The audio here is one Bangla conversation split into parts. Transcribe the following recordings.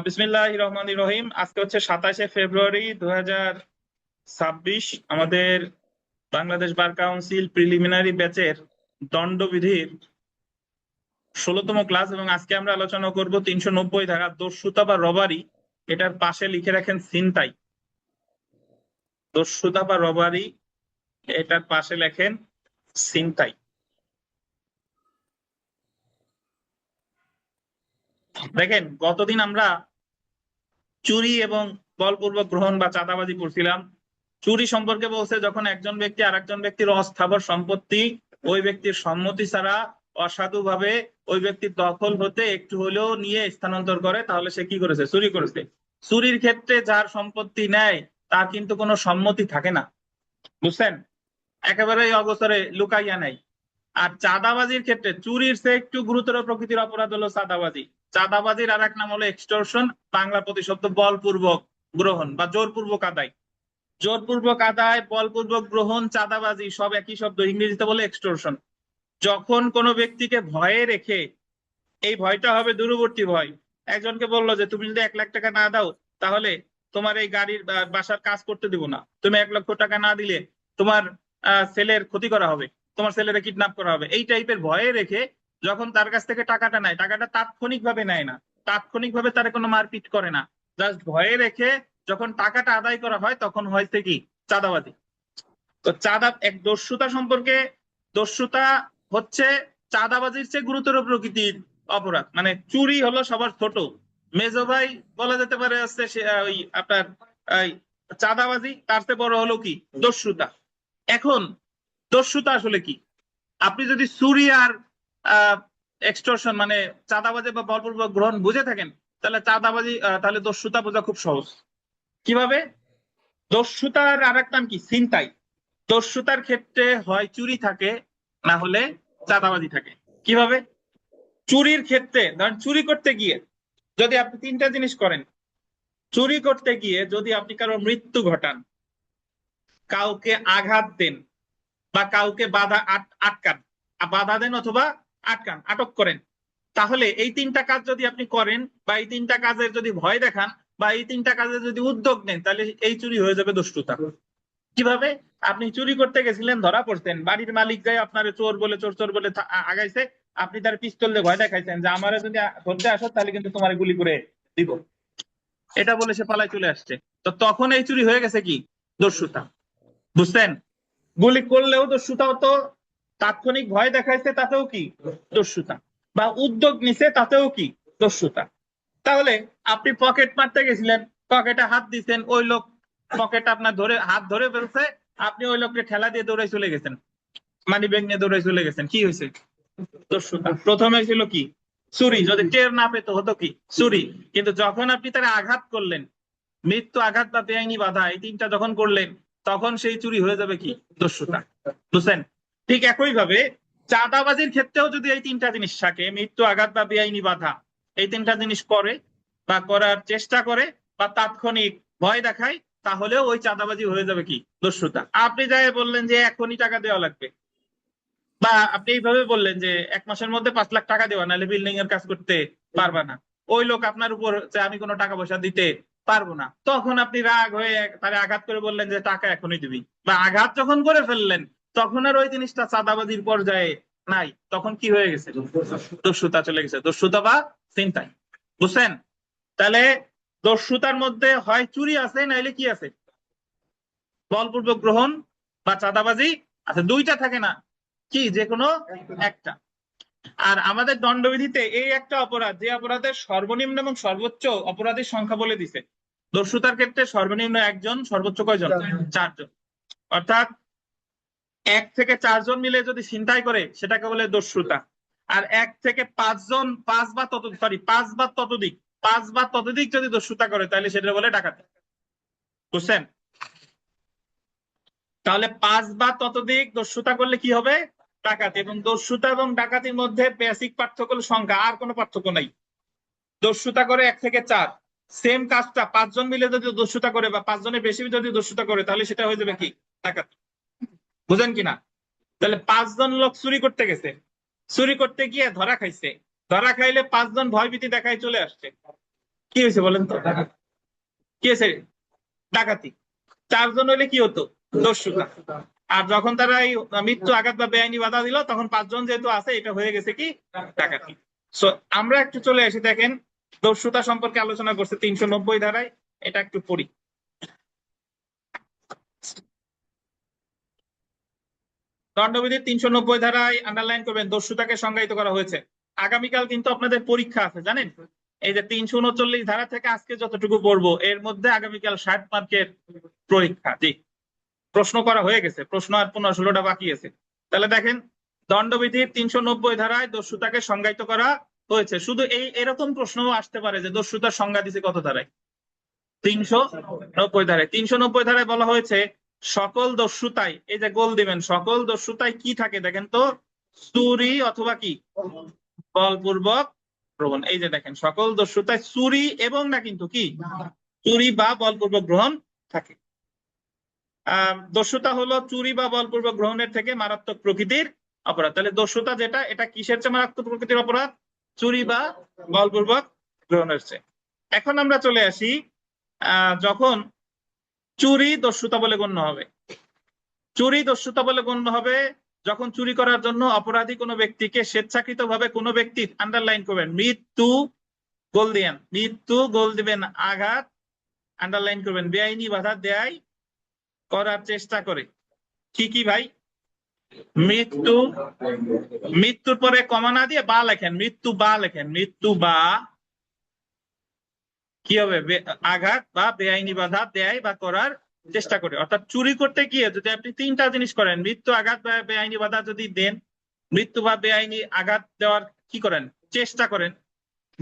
বিসমিল্লাহির রহমানির রহিম। আজকে হচ্ছে 27শে ফেব্রুয়ারি 2026। আমাদের বাংলাদেশ বার কাউন্সিল প্রিলিমিনারি ব্যাচের দণ্ডবিধির 16তম ক্লাস, এবং আজকে আমরা আলোচনা করব 390 ধারা দস্যুতা বা রবারি। এটার পাশে লিখে রাখেন ছিনতাই। দস্যুতা বা রবারি, এটার পাশে লেখেন ছিনতাই। দেখেন, গতদিন আমরা চুরি এবং বলপূর্বক গ্রহণ বা চাঁদাবাজি করছিলাম। চুরি সম্পর্কে বলছে যখন একজন ব্যক্তি আরেকজন ব্যক্তির অস্থাবর সম্পত্তি ওই ব্যক্তির সম্মতি ছাড়া অসাধুভাবে ওই ব্যক্তির দখল হতে একটু হলেও নিয়ে স্থানান্তর করে, তাহলে সে কি করেছে? চুরি করেছে। চুরির ক্ষেত্রে যার সম্পত্তি নেয় তার কিন্তু কোনো সম্মতি থাকে না, বুঝছেন? একেবারেই অগোচরে লুকাইয়া নেয়। আর চাঁদাবাজির ক্ষেত্রে চুরির চেয়ে একটু গুরুতর প্রকৃতির অপরাধ হলো চাঁদাবাজি। চাঁদাবাজির আর এক নাম হলো এক্সটর্শন, বাংলা প্রতিশব্দ বলপূর্বক গ্রহণ বা জোরপূর্বক আদায়। জোরপূর্বক আদায়, বলপূর্বক গ্রহণ, চাঁদাবাজি সব একই শব্দ, ইংরেজিতে বলে এক্সটর্শন। যখন কোনো ব্যক্তিকে ভয়ে রেখে, এই ভয়টা হবে দূরবর্তী ভয়। একজনকে বললো যে তুমি যদি 1 লাখ টাকা না দাও তাহলে তোমার এই গাড়ির বাসার কাজ করতে দিব না, তুমি 1 লক্ষ টাকা না দিলে তোমার ছেলের ক্ষতি করা হবে, তোমার ছেলেরা কিডন্যাপ করা হবে, এই টাইপের ভয়ে রেখে যখন তার কাছ থেকে টাকাটা নেয়, টাকাটা তাৎক্ষণিক ভাবে নেয় না, তাৎক্ষণিক ভাবে তার কোনো মারপিট করে না, জাস্ট ভয়ে রেখে যখন টাকাটা আদায় করা হয় তখন হয়েছে কি? চাঁদাবাজি। তো চাঁদা এক দস্যুতা সম্পর্কে, দস্যুতা হচ্ছে চাঁদাবাজির চেয়ে গুরুতর প্রকৃতির অপরাধ। মানে চুরি হলো সবার ছোট, মেজো ভাই বলা যেতে পারে হচ্ছে ওই আপনার এই চাঁদাবাজি তার চেয়ে বড় হলো কি? দস্যুতা। এখন দস্যুতা আসলে কি? আপনি যদি চুরি আর এক্সটর্শন মানে চাঁদাবাজি বা বলপূর্বক গ্রহণ বুঝে থাকেন, তাহলে চাঁদাবাজি তাহলে দস্যুতা বোঝা খুব সহজ। কিভাবে? দস্যুতার আর এক নাম কি? ছিনতাই। দস্যুতার ক্ষেত্রে হয় চুরি থাকে, না হলে চাঁদাবাজি থাকে। কিভাবে? চুরির ক্ষেত্রে ধরেন চুরি করতে গিয়ে যদি আপনি তিনটা জিনিস করেন। চুরি করতে গিয়ে যদি আপনি কারো মৃত্যু ঘটান, কাউকে আঘাত দেন, বা কাউকে বাধা আটকান, বাধা দেন অথবা আটকান, আটক করেন, তাহলে এই তিনটা কাজ যদি আপনি করেন বা এই তিনটা কাজের যদি ভয় দেখান বা এই তিনটা কাজের যদি উদ্যোগ নেন, তাহলে এই চুরি হয়ে যাবে দস্যুতা। কিভাবে? আপনি চুরি করতে গেছিলেন, ধরা পড়ছেন, বাড়ির মালিক যায় আপনার চোর বলে, চোর চোর বলে আগাইছে, আপনি তার পিস্তল দিয়ে ভয় দেখাইছেন যে আমারে যদি ধরতে আসো তাহলে কিন্তু তোমার গুলি করে দিব, এটা বলে সে পালায় চলে আসছে। তো তখন এই চুরি হয়ে গেছে কি? দস্যুতা। বুঝছেন? গুলি করলেও দস্যুতা হতো, তাৎক্ষণিক ভয় দেখাইছে তাতেও কি? দস্যুতা। বা উদ্যোগ নিছে তাতেও কি? দস্যুতা। তাহলে আপনি পকেট মারতে গেছিলেন, পকেটে হাত দিচ্ছেন, ওই লোক পকেট আপনার ধরে হাত ধরে ফেলছে, আপনি ওই লোককে ঠেলা দিয়ে দৌড়ে চলে গেছেন, মানি ব্যাগ নিয়ে দৌড়ে চলে গেছেন, কি হয়েছে? দস্যুতা। প্রথমে ছিল কি? চুরি। যদি টের না পেতো হতো কি? চুরি। কিন্তু যখন আপনি তারা আঘাত করলেন, মৃত্যু আঘাত বা বেআইনি বাধা, এই তিনটা যখন করলেন, তখন সেই চুরি হয়ে যাবে কি? দস্যুতা। বুঝছেন? ঠিক একই ভাবে চাঁদাবাজির ক্ষেত্রেও যদি এই তিনটা জিনিস থাকে, মৃত্যু আঘাত বা বেআইনি বাধা, এই তিনটা জিনিস করে বা করার চেষ্টা করে বা তাৎক্ষণিক ভয় দেখায়, তাহলেও ওই চাঁদাবাজি হয়ে যাবে কি? দস্যুতা। আপনি যাই বললেন যে এখনই টাকা দেওয়া লাগবে, বা আপনি এইভাবে বললেন যে 1 মাসের মধ্যে 5 লাখ টাকা দেওয়া, নাহলে বিল্ডিং এর কাজ করতে পারবা না, ওই লোক আপনার উপর যে আমি কোনো টাকা পয়সা দিতে পারবো না, তখন আপনি রাগ হয়ে তারে আঘাত করে বললেন যে টাকা এখনই দিবি, বা আঘাত যখন করে ফেললেন তখন আর ওই জিনিসটা চাঁদাবাজির পর্যায়ে নাই, তখন কি হয়ে গেছে? দস্যুতা চলে গেছে, দস্যুতা বা ছিনতাই। বুঝছেন? তাহলে দস্যুতার মধ্যে হয় চুরি আছে, নাইলে কি আছে? বলপূর্বক গ্রহণ বা চাঁদাবাজি আছে, দুইটা থাকে না, কি যে কোনো একটা। আর আমাদের দণ্ডবিধিতে এই একটা অপরাধ, যে অপরাধের সর্বনিম্ন এবং সর্বোচ্চ অপরাধীর সংখ্যা বলে দিছে। দস্যুতার ক্ষেত্রে সর্বনিম্ন একজন, সর্বোচ্চ কয়জন? 4 জন। অর্থাৎ 1 থেকে 4 জন মিলে যদি ছিনতাই করে সেটাকে বলে দস্যুতা। আর 1 থেকে 5 জন, 5 বা ততোধিক যদি দস্যুতা করে তাহলে সেটা বলে ডাকাতি। বুঝছেন? তাহলে 5 বা ততোধিক দস্যুতা করলে কি হবে? ডাকাতি। এবং দস্যুতা এবং ডাকাতির মধ্যে বেসিক পার্থক্য হলো সংখ্যা, আর কোনো পার্থক্য নাই। দস্যুতা করে 1 থেকে 4, সেম কাজটা 5 জন মিলে যদি দস্যুতা করে বা 5 জনের বেশি যদি দস্যুতা করে তাহলে সেটা হয়ে যাবে কি? ডাকাতি। বুঝেন কিনা? তাহলে 5 জন লোক চুরি করতে গেছে, চুরি করতে গিয়ে ধরা খাইছে, ধরা খাইলে 5 জন ভয়ভীতি দেখায় চলে আসছে, কি হয়েছে বলেন তো? কি হয়েছে? ডাকাতি। 4 জন হইলে কি হতো? দস্যুতা। আর যখন তারা এই মৃত্যু আঘাত বা বেআইনি বাধা দিল, তখন 5 জন যেহেতু আছে, এটা হয়ে গেছে কি? ডাকাতি। সো আমরা একটু চলে আসি, দেখেন দস্যুতা সম্পর্কে আলোচনা করছে 390 ধারায়, এটা একটু পড়ি। দণ্ডবিধির 390 ধারায় আন্ডারলাইন করবেন, দস্যুতাকে সংজ্ঞায়িত করা হয়েছে। আগামীকাল কিন্তু আপনাদের পরীক্ষা আছে জানেন। এই যে 339 ধারা থেকে আজকে যতটুকু পড়বো, এর মধ্যে আগামীকাল 60 মার্কের পরীক্ষা। জি, প্রশ্ন করা হয়ে গেছে, প্রশ্ন আর 15-16টা বাকি আছে। তাহলে দেখেন, দণ্ডবিধির 390 ধারায় দস্যুতাকে সংজ্ঞায়িত করা হয়েছে। শুধু এরকম প্রশ্নও আসতে পারে যে দস্যুতার সংজ্ঞা দিছে কত ধারায়? 390 ধারায়। 390 ধারায় বলা হয়েছে সকল দস্যুতায়, এই যে গোল দিবেন, সকল দস্যুতায় কি থাকে দেখেন তো? চুরি অথবা কি বলপূর্বক গ্রহণ। এই যে দেখেন, সকল দস্যুতায় চুরি এবং না কিন্তু কি চুরি বা বলপূর্বক গ্রহণ থাকে। দস্যুতা হলো চুরি বা বলপূর্বক গ্রহণের থেকে মারাত্মক প্রকৃতির অপরাধ। তাহলে দস্যুতা যেটা, এটা কিসের চেয়ে মারাত্মক প্রকৃতির অপরাধ? চুরি বা বলপূর্বক গ্রহণের চেয়ে। এখন আমরা চলে আসি, যখন চুরি দস্যুতা বলে গণ্য হবে। চুরি দস্যুতা বলে গণ্য হবে যখন চুরি করার জন্য অপরাধী কোনো ব্যক্তিকে স্বেচ্ছাকৃতভাবে কোনো ব্যক্তির, আন্ডারলাইন করবেন, মৃত্যু গোল দিবেন, মৃত্যু গোল দিবেন, আঘাত আন্ডারলাইন করবেন, বেআইনি বাধা দেয় করার চেষ্টা করে। কি কি ভাই? মৃত্যু, মৃত্যুর পরে কমা না দিয়ে বা লেখেন, মৃত্যু বা লেখেন, মৃত্যু বা কি হবে? আঘাত বা বেআইনি বাধা দেয় বা করার চেষ্টা করে। অর্থাৎ চুরি করতে গিয়ে যদি আপনি 3টা জিনিস করেন, মৃত্যু, আঘাত বা বেআইনি বাধা যদি দেন, মৃত্যু বা বেআইনি আঘাত দেওয়ার কি করেন? চেষ্টা করেন,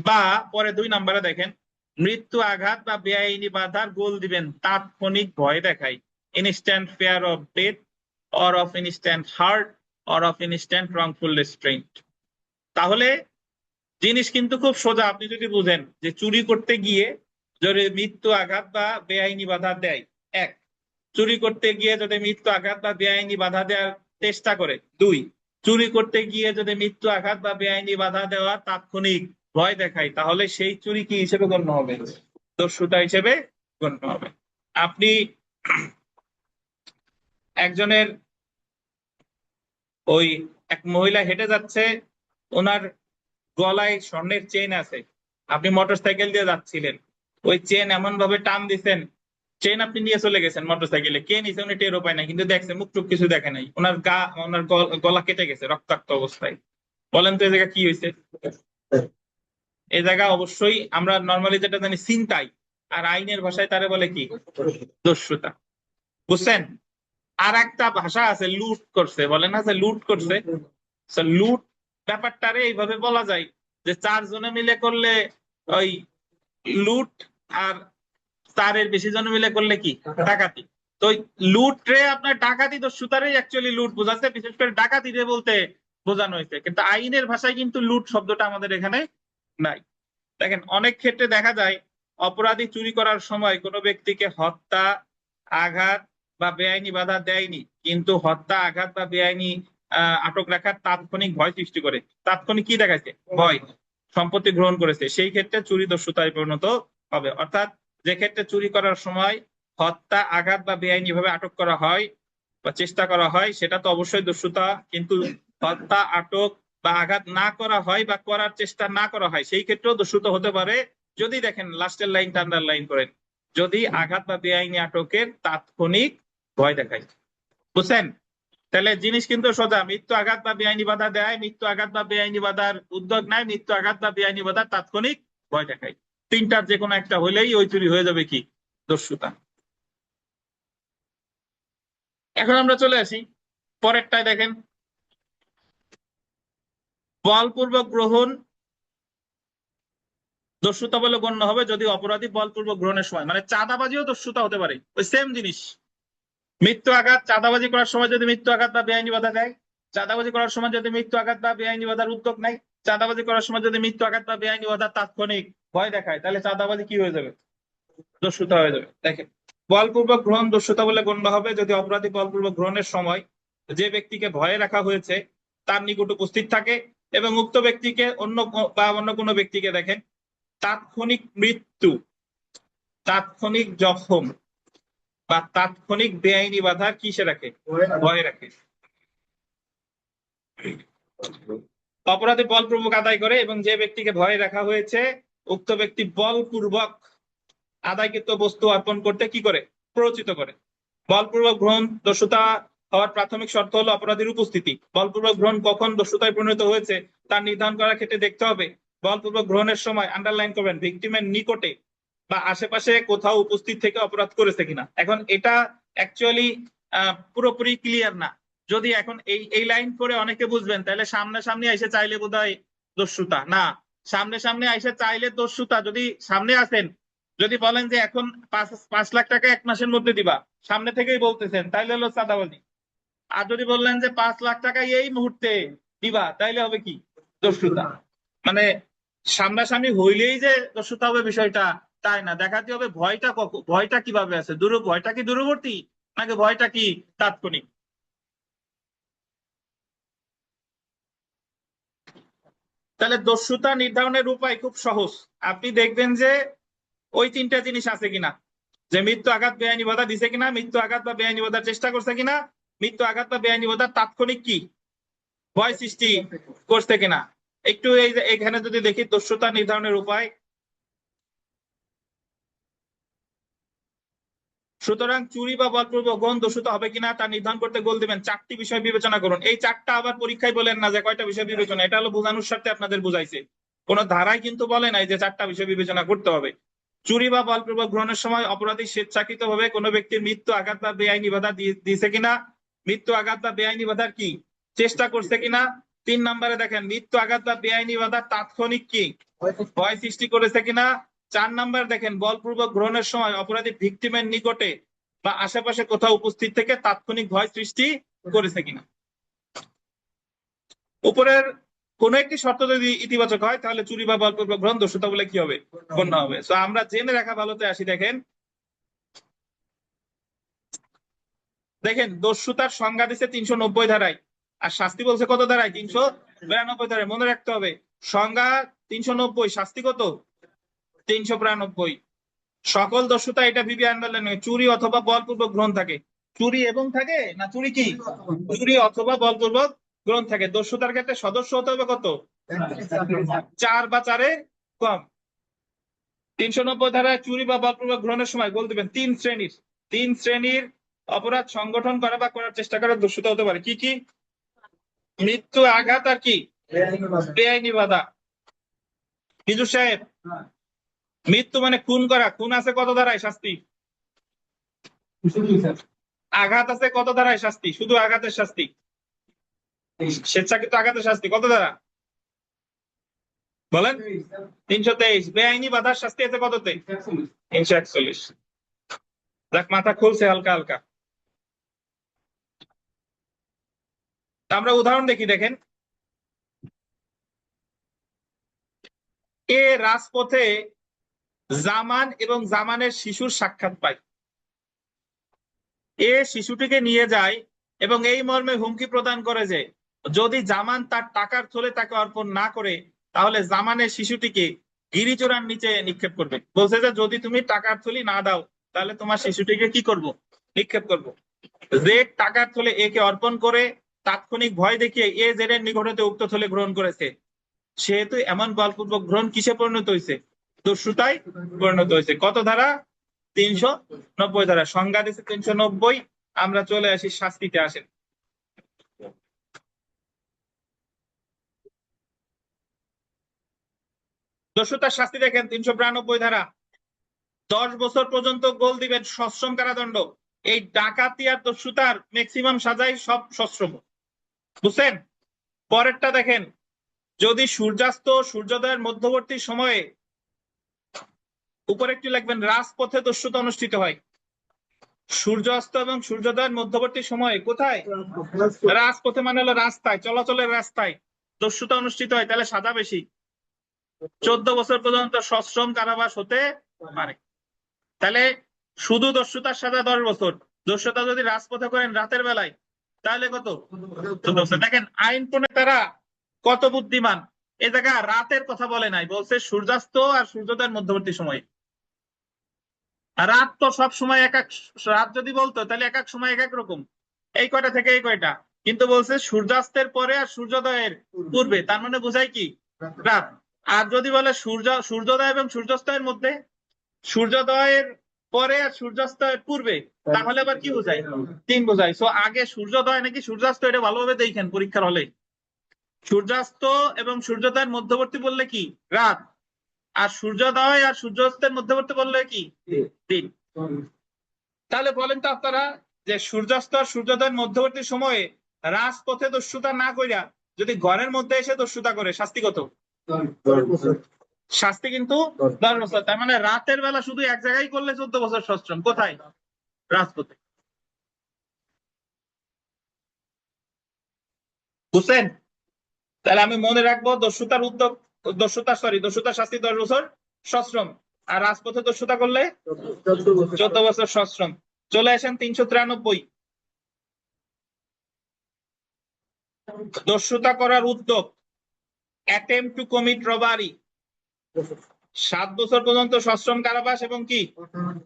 বা পরে 2 নম্বরে দেখেন, মৃত্যু, আঘাত বা বেআইনি বাধার গোল দিবেন তাৎক্ষণিক ভয় দেখায়, instant fear of death or of instant hurt or of instant wrongful restraint. তাহলে জিনিস কিন্তু খুব সোজা, আপনি যদি বুঝেন যে চুরি করতে গিয়ে যদি মৃত্যু, আঘাত বা বেআইনি বাধা দেয়, এক, চুরি করতে গিয়ে যদি মৃত্যু, আঘাত বা বেআইনি বাধা দেওয়ার চেষ্টা করে, 2, চুরি করতে গিয়ে যদি মৃত্যু, আঘাত বা বেআইনি বাধা দেওয়ার তাৎক্ষণিক ভয় দেখায়, তাহলে সেই চুরি কি হিসেবে গণ্য হবে? দস্যুতা হিসেবে গণ্য হবে। আপনি একজনের, ওই এক মহিলা হেঁটে যাচ্ছে, ওনার গলায় স্বর্ণের চেন আছে, আপনি মোটরসাইকেল দিয়ে যাচ্ছিলেন, ওই চেন এমন ভাবে টান দিচ্ছেন, চেন আপনি নিয়ে চলে গেছেন মোটরসাইকেলে, কে নিছে উনি টেরও পায় না, কিন্তু দেখছে মুখ টুক কিছু দেখে নাই, ওনার ওনার গলা কেটে গেছে রক্তাক্ত অবস্থায়। বলেন তো এই জায়গা কি হয়েছে? এই জায়গা অবশ্যই আমরা নর্মালি যেটা জানি ছিনতাই, আর আইনের ভাষায় তারে বলে কি? দস্যুতা। বুঝছেন? আর একটা ভাষা আছে, লুট করছে, বলেন না যে লুট করছে। লুট ব্যাপারটারে এইভাবে বলা যায় যে 4 জনে মিলে করলে ওই লুট, আর 4-এর বেশি জন মিলে করলে কি? ডাকাতি। তো লুট রে আপনার ডাকাতি দস্যুতারে অ্যাকচুয়ালি লুট বোঝাচ্ছে, বিশেষ করে ডাকাতি রে বলতে বোঝানো হয়েছে, কিন্তু আইনের ভাষায় কিন্তু লুট শব্দটা আমাদের এখানে নাই। দেখেন, অনেক ক্ষেত্রে দেখা যায় অপরাধী চুরি করার সময় কোনো ব্যক্তিকে হত্যা, আঘাত বা বেআইনি বাধা দেয়নি, কিন্তু হত্যা, আঘাত বা বেআইনি আটক রাখার তাৎক্ষণিক ভয় সৃষ্টি করে। তাৎক্ষণিক কি দেখাচ্ছে? ভয়। সম্পত্তি গ্রহণ করেছে, সেই ক্ষেত্রে চুরি দস্যুতায় পরিণত হবে। অর্থাৎ যে ক্ষেত্রে চুরি করার সময় হত্যা, আঘাত বা বেআইনি ভাবে আটক করা হয় বা চেষ্টা করা হয়, সেটা তো অবশ্যই দস্যুতা। কিন্তু হত্যা, আটক বা আঘাত না করা হয় বা করার চেষ্টা না করা হয়, সেই ক্ষেত্রেও দস্যুতা হতে পারে। যদি দেখেন লাস্টের লাইনটা আন্ডারলাইন করেন, যদি আঘাত বা বেআইনি আটকের তাৎক্ষণিক ভয় দেখায়। বুঝছেন? তাহলে জিনিস কিন্তু সোজা, মৃত্যু, আঘাত বা বেআইনি বাধা দেয়, মৃত্যু, আঘাত বা বেআইনি বাধার উদ্যোগ নেয়, মৃত্যু, আঘাত বা বেআইনি বাধার তাৎক্ষণিক ভয় দেখায়। 3টার যে কোনো একটা হলেই ওই চুরি হয়ে যাবে কি? দস্যুতা। এখন আমরা চলে আসি পরেরটায়, দেখেন বলপূর্বক গ্রহণ দস্যুতা বলে গণ্য হবে যদি অপরাধী বলপূর্বক গ্রহণের সময়, মানে চাঁদাবাজিও দস্যুতা হতে পারে, ওই সেম জিনিস। মৃত্যু, আঘাত, চাঁদাবাজি করার সময় যদি মৃত্যু, আঘাত বা বেআইনি বাধা দেয়, চাঁদাবাজি করার সময় যদি মৃত্যু, আঘাত বা বেআইনি বাধার উদ্যোগ নেয়, চাঁদাবাজি করার সময় যদি মৃত্যু, আঘাত বা বেআইনি বাধার তাৎক্ষণিক ভয় দেখায়, তাহলে চাঁদাবাজি কি হয়ে যাবে? দস্যুতা হয়ে যাবে। দেখেন, বলপূর্বক গ্রহণ দস্যুতা বলে গণ্য হবে যদি অপরাধী বলপূর্বক গ্রহণের সময় যে ব্যক্তিকে ভয়ে রাখা হয়েছে তার নিকট উপস্থিত থাকে এবং উক্ত ব্যক্তিকে অন্য কোনো ব্যক্তিকে, দেখেন তাৎক্ষণিক মৃত্যু, তাৎক্ষণিক জখম বা তাৎক্ষণিক বেআইনি বাধা কিসে রাখে? ভয় রাখে। অপরাধী বলপূর্বক আদায় করে এবং যে ব্যক্তিকে ভয়ে রাখা হয়েছে উক্ত ব্যক্তি বলপূর্বক আদায়কৃত বস্তু অর্পণ করতে কি করে? প্ররোচিত করে। বলপূর্বক গ্রহণ দস্যুতা হওয়ার প্রাথমিক শর্ত হলো অপরাধীর উপস্থিতি। বলপূর্বক গ্রহণ কখন দস্যুতায় পরিণত হয়েছে তার নির্ধারণ করার ক্ষেত্রে দেখতে হবে বলপূর্বক গ্রহণের সময় আন্ডারলাইন করবেন ভিকটিমের নিকটে বা আশেপাশে কোথাও উপস্থিত থেকে অপরাধ করেছে কিনা। এখন এটা অ্যাকচুয়ালি পুরোপুরি ক্লিয়ার না। যদি এখন এই লাইন পরে অনেকে বুঝবেন তাহলে সামনাসামনি এসে চাইলে বোধহয় দস্যুতা না, সামনে সামনে এসে চাইলে দস্যুতা। যদি সামনে আসেন, যদি বলেন যে এখন 5 লাখ টাকা 1 মাসের মধ্যে দিবা, সামনে থেকেই বলতেছেন, তাইলে হলো চাঁদাবাজি। আর যদি বললেন যে 5 লাখ টাকা এই মুহূর্তে দিবা, তাইলে হবে কি? দস্যুতা। মানে সামনাসামনি হইলেই যে দস্যুতা হবে বিষয়টা তাই না, দেখাতে হবে ভয়টা ভয়টা কিভাবে আছে, ভয়টা কি দূরবর্তী নাকি ভয়টা কি তাৎক্ষণিক। তাহলে দস্যুতা নির্ধারণের উপায় খুব সহজ। আপনি দেখবেন যে ওই 3টা জিনিস আছে কিনা, যে মৃত্যু আঘাত বেআইনি বাধা দিছে কিনা, মৃত্যু আঘাত বা বেআইনি বাধার চেষ্টা করছে কিনা, মৃত্যু আঘাত বা বেআইনি বাধার তাৎক্ষণিক কি ভয় সৃষ্টি করছে কিনা। একটু এই যে এখানে যদি দেখি দস্যুতা নির্ধারণের উপায়, সুতরাং চুরি বা বলপূর্বক গ্রহণ দস্যুতা হবে কিনা তা নির্ধারণ করতে গোল দিবেন 4টি বিষয় বিবেচনা করুন। এই 4টা আবার পরীক্ষায় বলেন না যে কয়টা বিষয় বিবেচনা, এটা হলো বোঝানোর স্বার্থে আপনাদের বুঝাইছে। কোন ধারায় কিন্তু বলে নাই যে 4টা বিষয় বিবেচনা করতে হবে। চুরি বা বলপূর্বক গ্রহণের সময় অপরাধী স্বেচ্ছাকৃত ভাবে কোনো ব্যক্তির মৃত্যু আঘাত বা বেআইনি বাধা দিয়েছে কিনা, মৃত্যু আঘাত বা বেআইনি বাধার কি চেষ্টা করছে কিনা। 3 নম্বরে দেখেন মৃত্যু আঘাত বা বেআইনি বাধার তাৎক্ষণিক কি ভয় সৃষ্টি করেছে কিনা। 4 নম্বর দেখেন বলপূর্বক গ্রহণের সময় অপরাধী ভিকটিমের নিকটে বা আশেপাশে কোথাও উপস্থিত থেকে তাৎক্ষণিক ভয় সৃষ্টি করেছে কিনা। উপরের কোন একটি শর্ত যদি ইতিবাচক হয় তাহলে চুরি বা বলপূর্বক গ্রহণ দস্যুতা বলে কি হবে? গণ্য হবে। তো আমরা জেনে রাখা ভালোতে আসি। দেখেন দেখেন দস্যুতার সংজ্ঞা দিচ্ছে 390 ধারায়, আর শাস্তি বলছে কত ধারায়? 392 ধারায়। মনে রাখতে হবে সংজ্ঞা 390, শাস্তি কত? 392। সকল দস্যুতা, এটা ভিবি আন্ডারলাইন, চুরি অথবা বলপূর্বক গ্রহণ থাকে। চুরি এবং থাকে না চুরি কি? চুরি অথবা বলপূর্বক গ্রহণ থাকে। দস্যুতার ক্ষেত্রে সদস্য হতে হবে কত? 4 বা 4-এর কম। 390 ধারায় চুরি বা বলপূর্বক গ্রহণের সময় বল দিবেন 3 শ্রেণীর অপরাধ সংগঠন করা বা করার চেষ্টা করার দস্যুতা হতে পারে। কি কি? মৃত্যু আঘাত আর কি বেআইনি বাধা। বিজু সাহেব, মৃত্যু মানে খুন করা। খুন আছে কত ধারায় শাস্তি? আঘাত আছে কত ধারায় শাস্তি? শুধু আঘাতের শাস্তি। স্বেচ্ছাকৃত আঘাতের শাস্তি কত ধারা বলেন? 323। বেআইনি বাধার শাস্তি আছে কততে? 341। দেখ মাথা খুলছে হালকা হালকা। আমরা উদাহরণ দেখি। দেখেন এ রাজপথে জামান এবং জামানের শিশুর সাক্ষাৎ পায়। এ শিশুটিকে নিয়ে যায় এবং এই মর্মে হুমকি প্রদান করে যে যদি জামান তার টাকার থলে তাকে অর্পণ না করে তাহলে জামানের শিশুটিকে গিরিচূড়ার নিচে নিক্ষেপ করবে। বলছে যে যদি তুমি টাকার থলি না দাও তাহলে তোমার শিশুটিকে কি করব? নিক্ষেপ করব। যে টাকার থলে একে অর্পণ করে তাৎক্ষণিক ভয় দেখিয়ে এ জেরের নিকট হতে উক্ত থলে গ্রহণ করেছে, সেহেতু এমন বলপূর্বক গ্রহণ কিসে পরিণত হয়েছে? দস্যুতায় পরিণত হয়েছে। কত ধারা? 390 ধারা। সংজ্ঞা দিচ্ছে 390। আমরা চলে আসি শাস্তিতে। আসেন দস্যুতার শাস্তি দেখেন 392 ধারা। 10 বছর পর্যন্ত গোল দিবেন, সশ্রম কারাদণ্ড। এই ডাকাতি আর দস্যুতার ম্যাক্সিমাম সাজাই সব সশ্রম। বুঝছেন? পরেরটা দেখেন, যদি সূর্যাস্ত সূর্যোদয়ের মধ্যবর্তী সময়ে, উপরে একটু লিখবেন রাজপথে দস্যুতা অনুষ্ঠিত হয়। সূর্যাস্ত এবং সূর্যোদয়ের মধ্যবর্তী সময়ে কোথায়? রাজপথে মানে হলো রাস্তায়, চলাচলের রাস্তায় দস্যুতা অনুষ্ঠিত হয়, তাহলে সাজা বেশি। 14 বছর পর্যন্ত সশ্রম কারাবাস হতে পারে। তাহলে শুধু দস্যুতার সাজা 10 বছর। দস্যুতা যদি রাজপথে করেন রাতের বেলায় তাহলে কত? 14 বছর। দেখেন আইন প্রণেতারা কত বুদ্ধিমান। এই জায়গায় রাতের কথা বলে নাই, বলছে সূর্যাস্ত আর সূর্যোদয়ের মধ্যবর্তী সময়। রাত তো সব সময় এক এক, রাত যদি বলতো তাহলে এক এক সময় এক এক রকম, এই কয়টা থেকে এই কয়টা, কিন্তু বলছে সূর্যাস্তের পরে আর সূর্যোদয়ের পূর্বে, তার মানে বোঝায় কি রাত। আর যদি বলে সূর্যোদয় এবং সূর্যাস্তের মধ্যে, সূর্যোদয়ের পরে আর সূর্যাস্তের পূর্বে, তাহলে আবার কি বোঝায়, দিন বোঝায়। সো আগে সূর্যোদয় নাকি সূর্যাস্ত এটা ভালোভাবে দেখেন পরীক্ষার হলে। সূর্যাস্ত এবং সূর্যোদয়ের মধ্যবর্তী বললে কি রাত, আর সূর্যোদয় আর সূর্যাস্তের মধ্যবর্তী বললে কি দিন। তাহলে বলেন তো আপনারা যে সূর্যাস্ত আর সূর্যোদয়ের মধ্যবর্তী সময়ে রাজপথে দস্যুতা না কইরা যদি ঘরের মধ্যে এসে দস্যুতা করে শাস্তি কত? শাস্তি কিন্তু 10 বছর। তার মানে রাতের বেলা শুধু এক জায়গায় করলে 14 বছর সশ্রম, কোথায়? রাজপথে। বুঝছেন? তাহলে আমি মনে রাখবো দস্যুতার উদ্যোগ, দস্যুতার শাস্তি 10 বছর সশ্রম, আর রাজপথে দস্যুতা করলে 14 বছর সশ্রম। চলে আসেন 393। দস্যুতা করার উদ্যোগ, attempt to commit robbery, 7 বছর পর্যন্ত সশ্রম কারাবাস এবং কি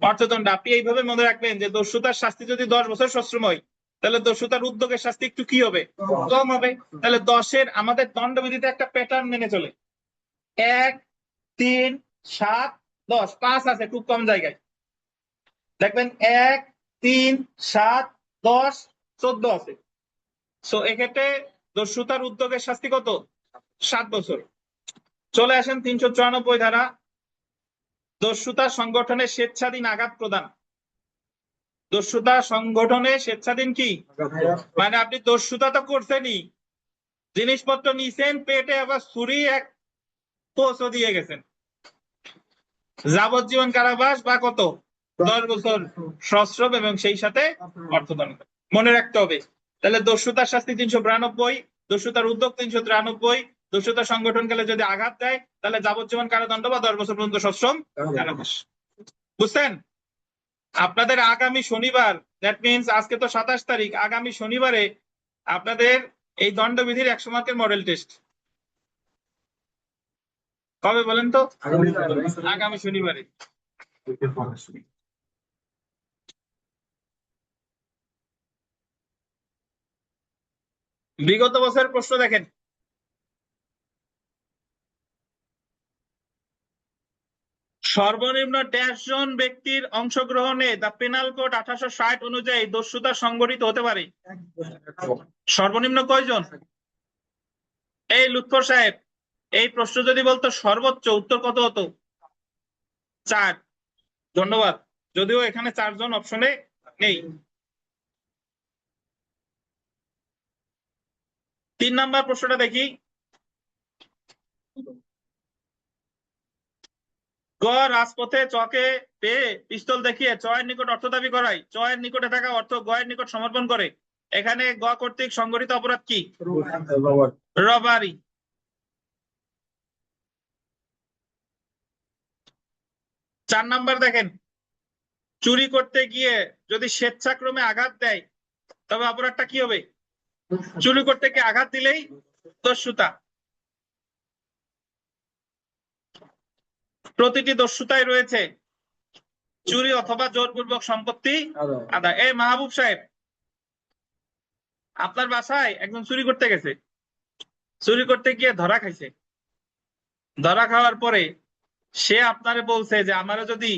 অর্থদণ্ড। আপনি এইভাবে মনে রাখবেন যে দস্যুতার শাস্তি যদি 10 বছর সশ্রম হয়, তাহলে দস্যুতার উদ্যোগের শাস্তি একটু কি হবে, কম হবে। তাহলে 10-এর আমাদের দণ্ডবিধিতে একটা প্যাটার্ন মেনে চলে, 1, 3, 7, 10, 5 আছে খুব কম জায়গায়, দেখবেন 1, 3, 7, 10, 14 আছে। সো এক্ষেত্রে দস্যুতার উদ্যোগের শাস্তি কত? 7 বছর। চলে আসেন 394 ধারা, দস্যুতা সংগঠনে স্বেচ্ছাধীন আঘাত প্রদান। দস্যুতা সংগঠনে স্বেচ্ছাধীন কি মানে আপনি দস্যুতা তো করছেনই, জিনিসপত্র নিছেন, পেটে আবার ছুরি এক পোস্টও দিয়ে গেছেন, যাবজ্জীবন কারাবাস বা কত 10 বছর সশ্রম এবং সেই সাথে অর্থদণ্ড। মনে রাখতে হবে। তাহলে দস্যুতার শাস্তি 392, দস্যুতার উদ্যোগ 393, দস্যুতা সংগঠনকালে যদি আঘাত দেয় তাহলে যাবজ্জীবন কারাদণ্ড বা 10 বছর পর্যন্ত সশ্রম কারাবাস। বুঝছেন? আপনাদের আগামী শনিবার, দ্যাট মিনস আজকে তো 27 তারিখ, আগামী শনিবারে আপনাদের এই দণ্ডবিধির 100 মার্কের মডেল টেস্ট। কবে বলেন তো? আগামী শনিবারে। বিগত বছরের প্রশ্ন দেখেন, সর্বনিম্ন 1.5 জন ব্যক্তির অংশগ্রহণে দ্য পেনাল কোড 1860 অনুযায়ী দস্যুতা সংগঠিত হতে পারে। সর্বনিম্ন কয়জন? এই লুৎফর সাহেব, এই প্রশ্ন যদি বলতো সর্বোচ্চ, উত্তর কত হতো? 4। ধন্যবাদ। যদিও এখানে 4 জন অপশনে নেই। 3 নাম্বার প্রশ্নটা দেখি। গ রাজপথে চকে পেয়ে পিস্তল দেখিয়ে চয়ের নিকট অর্থ দাবি করায়, চয়ের নিকটে থাকা অর্থ গয়ের নিকট সমর্পণ করে। এখানে গ কর্তৃক সংগঠিত অপরাধ কি? রবারি। চার নাম্বার দেখেন, চুরি করতে গিয়ে যদি স্বেচ্ছাক্রমে আঘাত দেয় তবে অপরাধটা কি হবে? চুরি করতে গিয়ে আঘাত দিলেই দস্যুতা। প্রতিটি দস্যুতায় রয়েছে চুরি অথবা জোরপূর্বক সম্পত্তি আদায়। এই মাহবুব সাহেব, আপনার বাসায় একজন চুরি করতে গেছে, চুরি করতে গিয়ে ধরা খাইছে, ধরা খাওয়ার পরে সে আপনারে বলছে যে আমারও যদি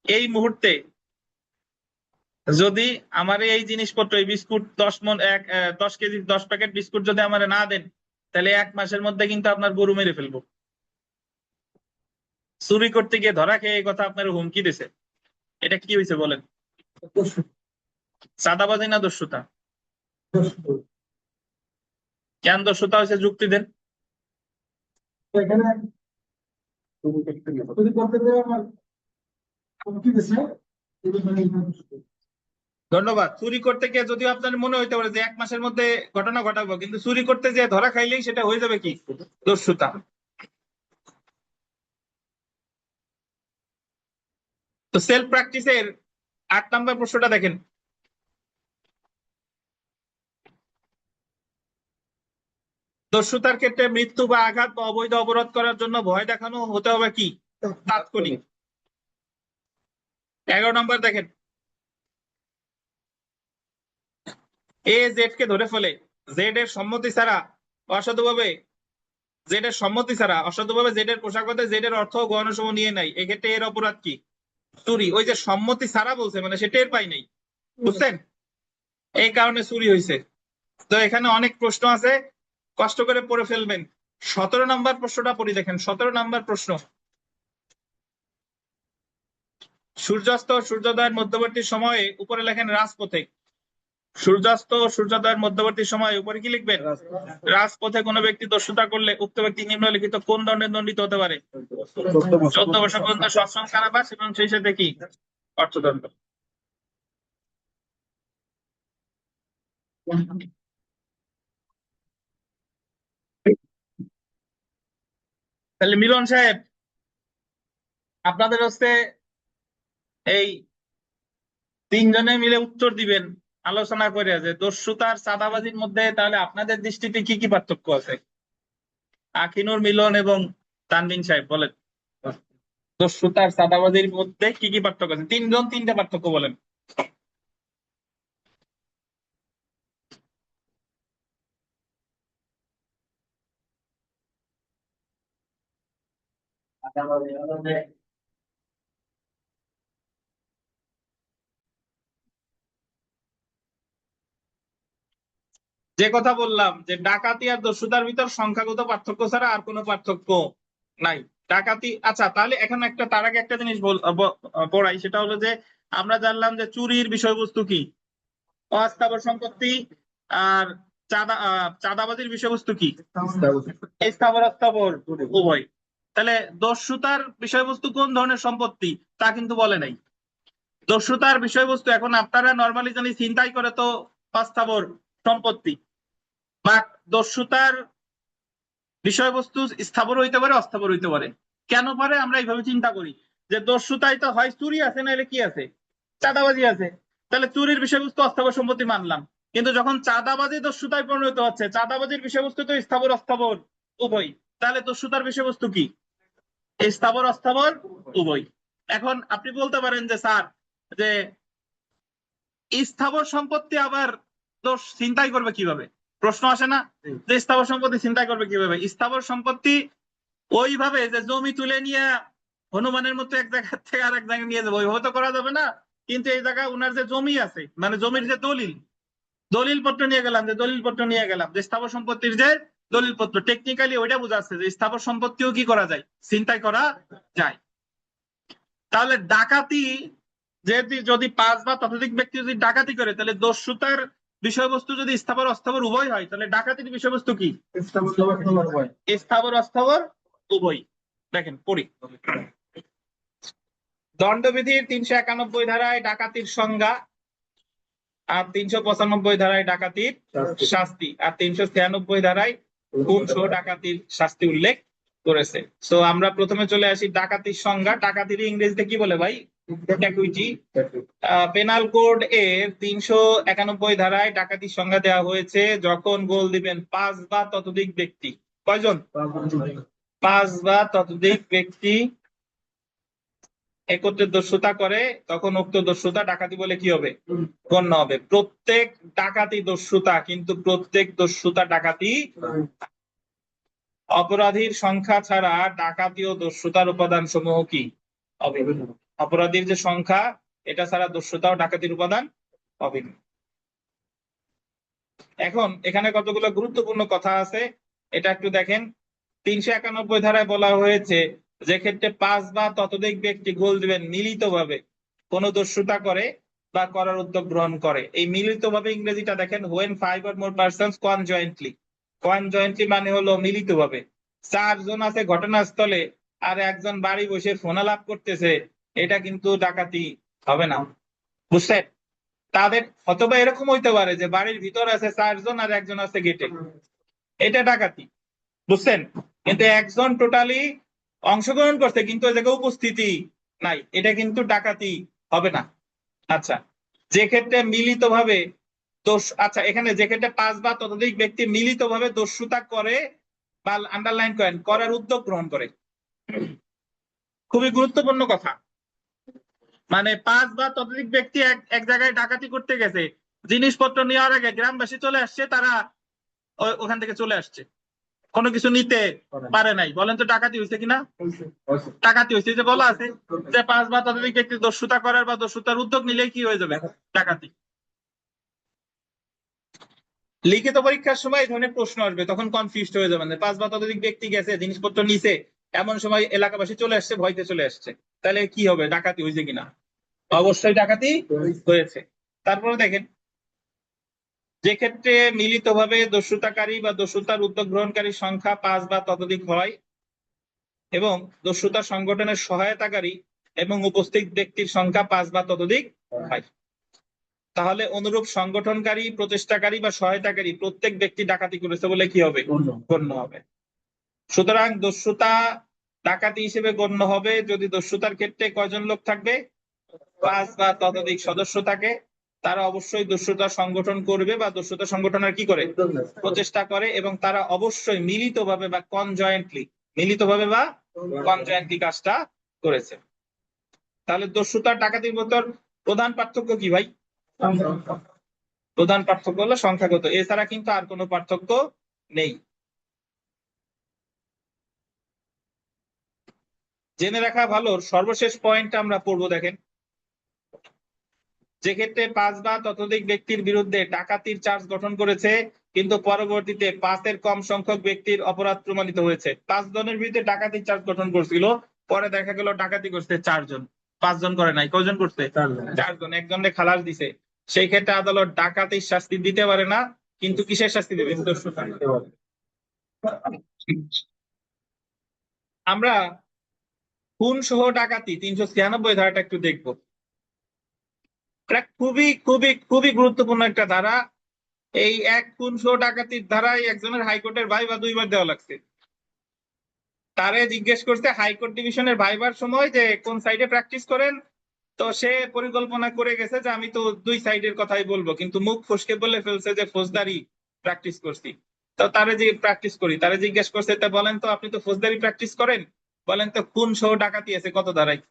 এই মুহূর্তে যদি আমার এই জিনিসপত্র, এই বিস্কুট 10 কেজি 10 প্যাকেট বিস্কুট যদি আমার না দেন তাহলে 1 মাসের মধ্যে কিন্তু আপনার গরু মেরে ফেলবো। চুরি করতে গিয়ে ধরা খেয়ে এই কথা আপনার হুমকি দিছে, এটা কি হয়েছে বলেন? চাঁদাবাজি না দস্যুতা? কেন দস্যুতা হয়েছে যুক্তি দেন। ধন্যবাদ। চুরি করতে গিয়ে যদিও আপনার মনে হইতে পারে যে 1 মাসের মধ্যে ঘটনা ঘটাবো, কিন্তু চুরি করতে যে ধরা খাইলেই সেটা হয়ে যাবে কি দস্যুতা। তো সেলফ প্র্যাকটিসের 8 নাম্বার প্রশ্নটা দেখেন, দস্যুতার ক্ষেত্রে মৃত্যু বা আঘাত বা অবৈধ অবরোধ করার জন্য ভয় দেখানো হতে হবে কি তাৎক্ষণিক। 11 নম্বর দেখেন, এ জেড কে ধরে ফেলে, জেড এর সম্মতি ছাড়া অসাধুভাবে জেড এর পোশাক বাদে জেড এর অর্থ ও গহনা সমূহ নিয়ে নাই, এক্ষেত্রে এর অপরাধ কি? চুরি। ওই যে সম্মতি ছাড়া বলছে, মানে সে টের পাই নাই, বুঝছেন, এই কারণে চুরি হয়েছে। তো এখানে অনেক প্রশ্ন আছে, কষ্ট করে পড়ে ফেলবেন। 17 নম্বর প্রশ্নটা পড়ি, দেখেন 17 নম্বর প্রশ্ন। সূর্যাস্ত ও সূর্যোদয়ের মধ্যবর্তী সময়ে উপরে লেখেন রাজপথে। সূর্যাস্ত ও সূর্যোদয়ের মধ্যবর্তী সময়ে উপরে কি লিখবেন? রাজপথে কোনো ব্যক্তি দস্যুতা করলে উক্ত ব্যক্তি নিম্নলিখিত কোন দণ্ডে দণ্ডিত হতে পারে? 14 বছর পর্যন্ত সশ্রম কারাবাস এবং সেই সাথে কি অর্থদণ্ড। তাহলে মিলন সাহেব, আপনাদের হচ্ছে এই তিনজনে মিলে উত্তর দিবেন আলোচনা করে যে দস্যুতার চাঁদাবাজির মধ্যে তাহলে আপনাদের দৃষ্টিতে কি কি পার্থক্য আছে? আখিনুর, মিলন এবং তানভীর সাহেব বলেন, দস্যুতার চাঁদাবাজির মধ্যে কি কি পার্থক্য আছে? তিনজন তিনটা পার্থক্য বলেন। যে কথা বললাম যে ডাকাতি আর দস্যুতার ভিতর সংখ্যাগত পার্থক্য ছাড়া আর কোনো পার্থক্য নাই। ডাকাতি, আচ্ছা তাহলে এখন একটা, তার আগে একটা জিনিস পড়াই, সেটা হলো যে আমরা জানলাম যে চুরির বিষয়বস্তু কি? অস্থাবর সম্পত্তি। আর চাঁদাবাজির বিষয়বস্তু কি? স্থাবর অস্থাবর উভয়। তাহলে দস্যুতার বিষয়বস্তু কোন ধরনের সম্পত্তি তা কিন্তু বলে নাই। দস্যুতার বিষয়বস্তু এখন আপনারা নর্মালি জানি ছিনতাই করে তো অস্থাবর সম্পত্তি, বা দস্যুতার বিষয়বস্তু স্থাবর হইতে পারে অস্থাবর হইতে পারে। কেন পারে? আমরা এইভাবে চিন্তা করি যে দস্যুতায় তো হয় চুরি আছে, নাহলে কি আছে, চাঁদাবাজি আছে। তাহলে চুরির বিষয়বস্তু অস্থাবর সম্পত্তি মানলাম, কিন্তু যখন চাঁদাবাজি দস্যুতায় পরিণত হচ্ছে, চাঁদাবাজির বিষয়বস্তু তো স্থাবর অস্থাবর উভয়, তাহলে দস্যুতার বিষয়বস্তু কি? স্থাবর অস্থাবর উভয়। এখন আপনি বলতে পারেন যে স্যার, যে স্থাবর সম্পত্তি আবার দোষ চিন্তাই করবে কিভাবে? প্রশ্ন আসে না যে স্থাবর সম্পত্তি চিন্তাই করবে কিভাবে? স্থাবর সম্পত্তি ওইভাবে যে জমি তুলে নিয়ে হনুমানের মতো এক জায়গা থেকে আর এক জায়গায় নিয়ে যাবো, ওইভাবে তো করা যাবে না। কিন্তু এই জায়গায় উনার যে জমি আছে, মানে জমির যে দলিল পত্র নিয়ে গেলাম, যে স্থাবর সম্পত্তির যে দলিল পত্র, টেকনিক্যালি ওইটা বোঝাচ্ছে যে স্থাবর সম্পত্তিও কি করা যায়, চিন্তাই করা যায়। তাহলে ডাকাতি, যদি 5 বা ততোধিক ব্যক্তি যদি ডাকাতি করে, তাহলে দস্যুতার বিষয়বস্তু যদি স্থাবর অস্থাবর উভয় হয়, তাহলে ডাকাতির বিষয়বস্তু কি? স্থাবর অস্থাবর উভয়। দেখেন পড়ি, দণ্ডবিধির 391 ধারায় ডাকাতির সংজ্ঞা, আর 395 ধারায় ডাকাতির শাস্তি, আর 396 ধারায় খুন সহ ডাকাতির শাস্তি উল্লেখ করেছে। তো আমরা প্রথমে চলে আসি ডাকাতির সংজ্ঞা। ডাকাতির ইংরেজিতে কি বলে ভাই? ড্যাকুইটি। পেনাল কোড এর 391 ধারায় ডাকাতির সংজ্ঞা দেওয়া হয়েছে যখন গোল দিবেন 5 বা ততোধিক ব্যক্তি। কয়জন? 5 বা ততোধিক ব্যক্তি একত্রে দস্যুতা করে, তখন উক্ত দস্যুতা ডাকাতি বলে কি হবে? গণ্য হবে। প্রত্যেক ডাকাতি দস্যুতা, কিন্তু প্রত্যেক দস্যুতা ডাকাতি। অপরাধীর সংখ্যা ছাড়া ডাকাতি ও দস্যুতার উপাদান সমূহ কি হবে? অপরাধীর যে সংখ্যা, এটা ছাড়া দস্যুতা ও ডাকাতির উপাদান হবে। এখন এখানে কতগুলো গুরুত্বপূর্ণ কথা আছে, এটা একটু দেখেন। 391 ধারায় বলা হয়েছে যে ক্ষেত্রে 5 বা ততোধিক ব্যক্তি গোল দিবেন মিলিতভাবে কোন দস্যুতা করে বা করার উদ্যোগ গ্রহণ করে। এই মিলিতভাবে ইংরেজিটা দেখেন, when 5 or more persons conjointly। কনজয়েন্টলি মানে হলো মিলিতভাবে। 4 জন আছে ঘটনাস্থলে আর একজন বাড়ি বসে ফোন আলাপ করতেছে, এটা কিন্তু ডাকাতি হবে না, বুঝছেন? তাদের অথবা এরকম হইতে পারে যে বাড়ির ভিতর আছে 4 জন আর একজন আছে গেটে, এটা ডাকাতি, বুঝছেন? কিন্তু একজন টোটালি অংশগ্রহণ করছে কিন্তু ওই জায়গায় উপস্থিতি নাই, এটা কিন্তু ডাকাতি হবে না। আচ্ছা, যে ক্ষেত্রে মিলিতভাবে আচ্ছা, এখানে যে ক্ষেত্রে 5 বা ততোধিক ব্যক্তি মিলিতভাবে দস্যুতা করে বা আন্ডারলাইন করার উদ্যোগ গ্রহণ করে। খুবই গুরুত্বপূর্ণ কথা। মানে 5 বা ততোধিক ব্যক্তি এক জায়গায় ডাকাতি করতে গেছে, জিনিসপত্র নেওয়ার আগে গ্রামবাসী চলে আসছে, তারা ওখান থেকে চলে আসছে, কোনো কিছু নিতে পারে নাই। বলেন তো ডাকাতি হয়েছে কিনা? ডাকাতি হয়েছে। যে বলা আছে যে 5 বা ততোধিক ব্যক্তি দস্যুতা করার বা দস্যুতার উদ্যোগ নিলে কি হয়ে যাবে? ডাকাতি। লিখিত পরীক্ষার সময় এই ধরনের প্রশ্ন আসবে, তখন কনফিউজড হয়ে যাবেন। 5 বা ততোধিক ব্যক্তি গেছে, জিনিসপত্র নিছে, এমন সময় এলাকাবাসী চলে আসছে, ভয়তে চলে আসছে, তাহলে কি হবে? ডাকাতি হয়েছে কিনা? অবশ্যই ডাকাতি হয়েছে। তারপরে দেখেন, যে ক্ষেত্রে মিলিতভাবে দস্যুতাকারী বা দস্যুতার উদ্যোগ গ্রহণকারীর সংখ্যা 5 বা ততোধিক হয় এবং দস্যুতা সংগঠনের সহায়তাকারী এবং উপস্থিত ব্যক্তির সংখ্যা 5 বা ততোধিক হয়, তাহলে অনুরূপ সংগঠনকারী, প্রচেষ্টাকারী বা সহায়তাকারী প্রত্যেক ব্যক্তি ডাকাতি করেছে বলে কি হবে? গণ্য হবে। সুতরাং দস্যুতা ডাকাতি হিসেবে গণ্য হবে যদি দস্যুতার ক্ষেত্রে কয়জন লোক থাকবে? 5 বা ততোধিক সদস্য থাকে। তারা অবশ্যই দস্যুতা সংগঠন করবে বা দস্যুতা সংগঠনের কি করে? প্রচেষ্টা করে, এবং তারা অবশ্যই মিলিতভাবে বা কনজয়েন্টলি কাজটা করেছে। তাহলে দস্যুতার ডাকাতির ভিতর প্রধান পার্থক্য কি ভাই? প্রধান পার্থক্য হলো সংখ্যাগত, এছাড়া কিন্তু আর কোনো পার্থক্য নেই। জেনে রাখা ভালো। সর্বশেষ পয়েন্ট আমরা পড়বো, দেখেন, যে ক্ষেত্রে 5 বা ততোধিক ব্যক্তির বিরুদ্ধে ডাকাতির চার্জ গঠন করেছে কিন্তু পরবর্তীতে 5-এর কম সংখ্যক ব্যক্তির অপরাধ প্রমাণিত হয়েছে। 5 জনের বিরুদ্ধে ডাকাতির চার্জ গঠন করছিল, পরে দেখা গেল ডাকাতি করছে 4 জন, 5 জন করে নাই। কয়জন করছে? 4 জন। একজনকে খালাস দিছে। সেই ক্ষেত্রে আদালত ডাকাতির শাস্তি দিতে পারে না, কিন্তু কিসের শাস্তি দেবে? আমরা খুন সহ ডাকাতি 396 ধারাটা একটু দেখবো। এটা খুবই খুবই খুবই গুরুত্বপূর্ণ একটা ধারা। এই এক খুন সহ ডাকাতির ধারায় একজনের হাইকোর্টের ভাইবা 2বার দেওয়া লাগছে। তারে জিজ্ঞেস করছে হাইকোর্ট ডিভিশনের ভাইবার সময় যে কোন সাইডে প্র্যাকটিস করেন, তো সে পরিকল্পনা করে গেছে যে আমি তো 2 সাইডের কথাই বলবো, কিন্তু মুখ ফসকে বলে ফেলছে যে ফৌজদারি প্র্যাকটিস করছি। তো তারে যে প্র্যাকটিস করি, তারে জিজ্ঞেস করছে, তা বলেন তো আপনি তো ফৌজদারি প্র্যাকটিস করেন, বলেন তো খুন সহ ডাকাতি আছে কত ধারায়?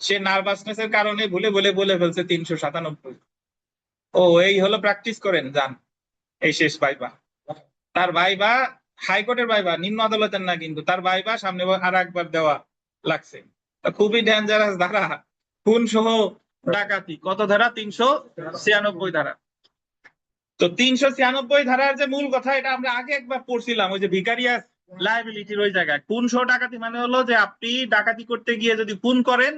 সে নার্ভাসনেস এর কারণে ভুলে বলে ফেলছে 397। ও এই হলো প্র্যাকটিস করেন, যান, এই শেষ ভাইবা। তার ভাইবা হাইকোর্টের ভাইবা, নিম্ন আদালতের না, কিন্তু তার ভাইবা সামনে আর একবার দেওয়া লাগছে। খুবই ডেঞ্জারাস ধারা, খুন সহ ডাকাতি। কত ধারা? 396 ধারা। তো 396 ধারার যে মূল কথা, এটা আমরা আগে একবার পড়ছিলাম, ওই যে ভিকারিয়াস লায়াবিলিটির ওই জায়গায়। খুন সহ ডাকাতি মানে হলো যে আপনি ডাকাতি করতে গিয়ে যদি খুন করেন,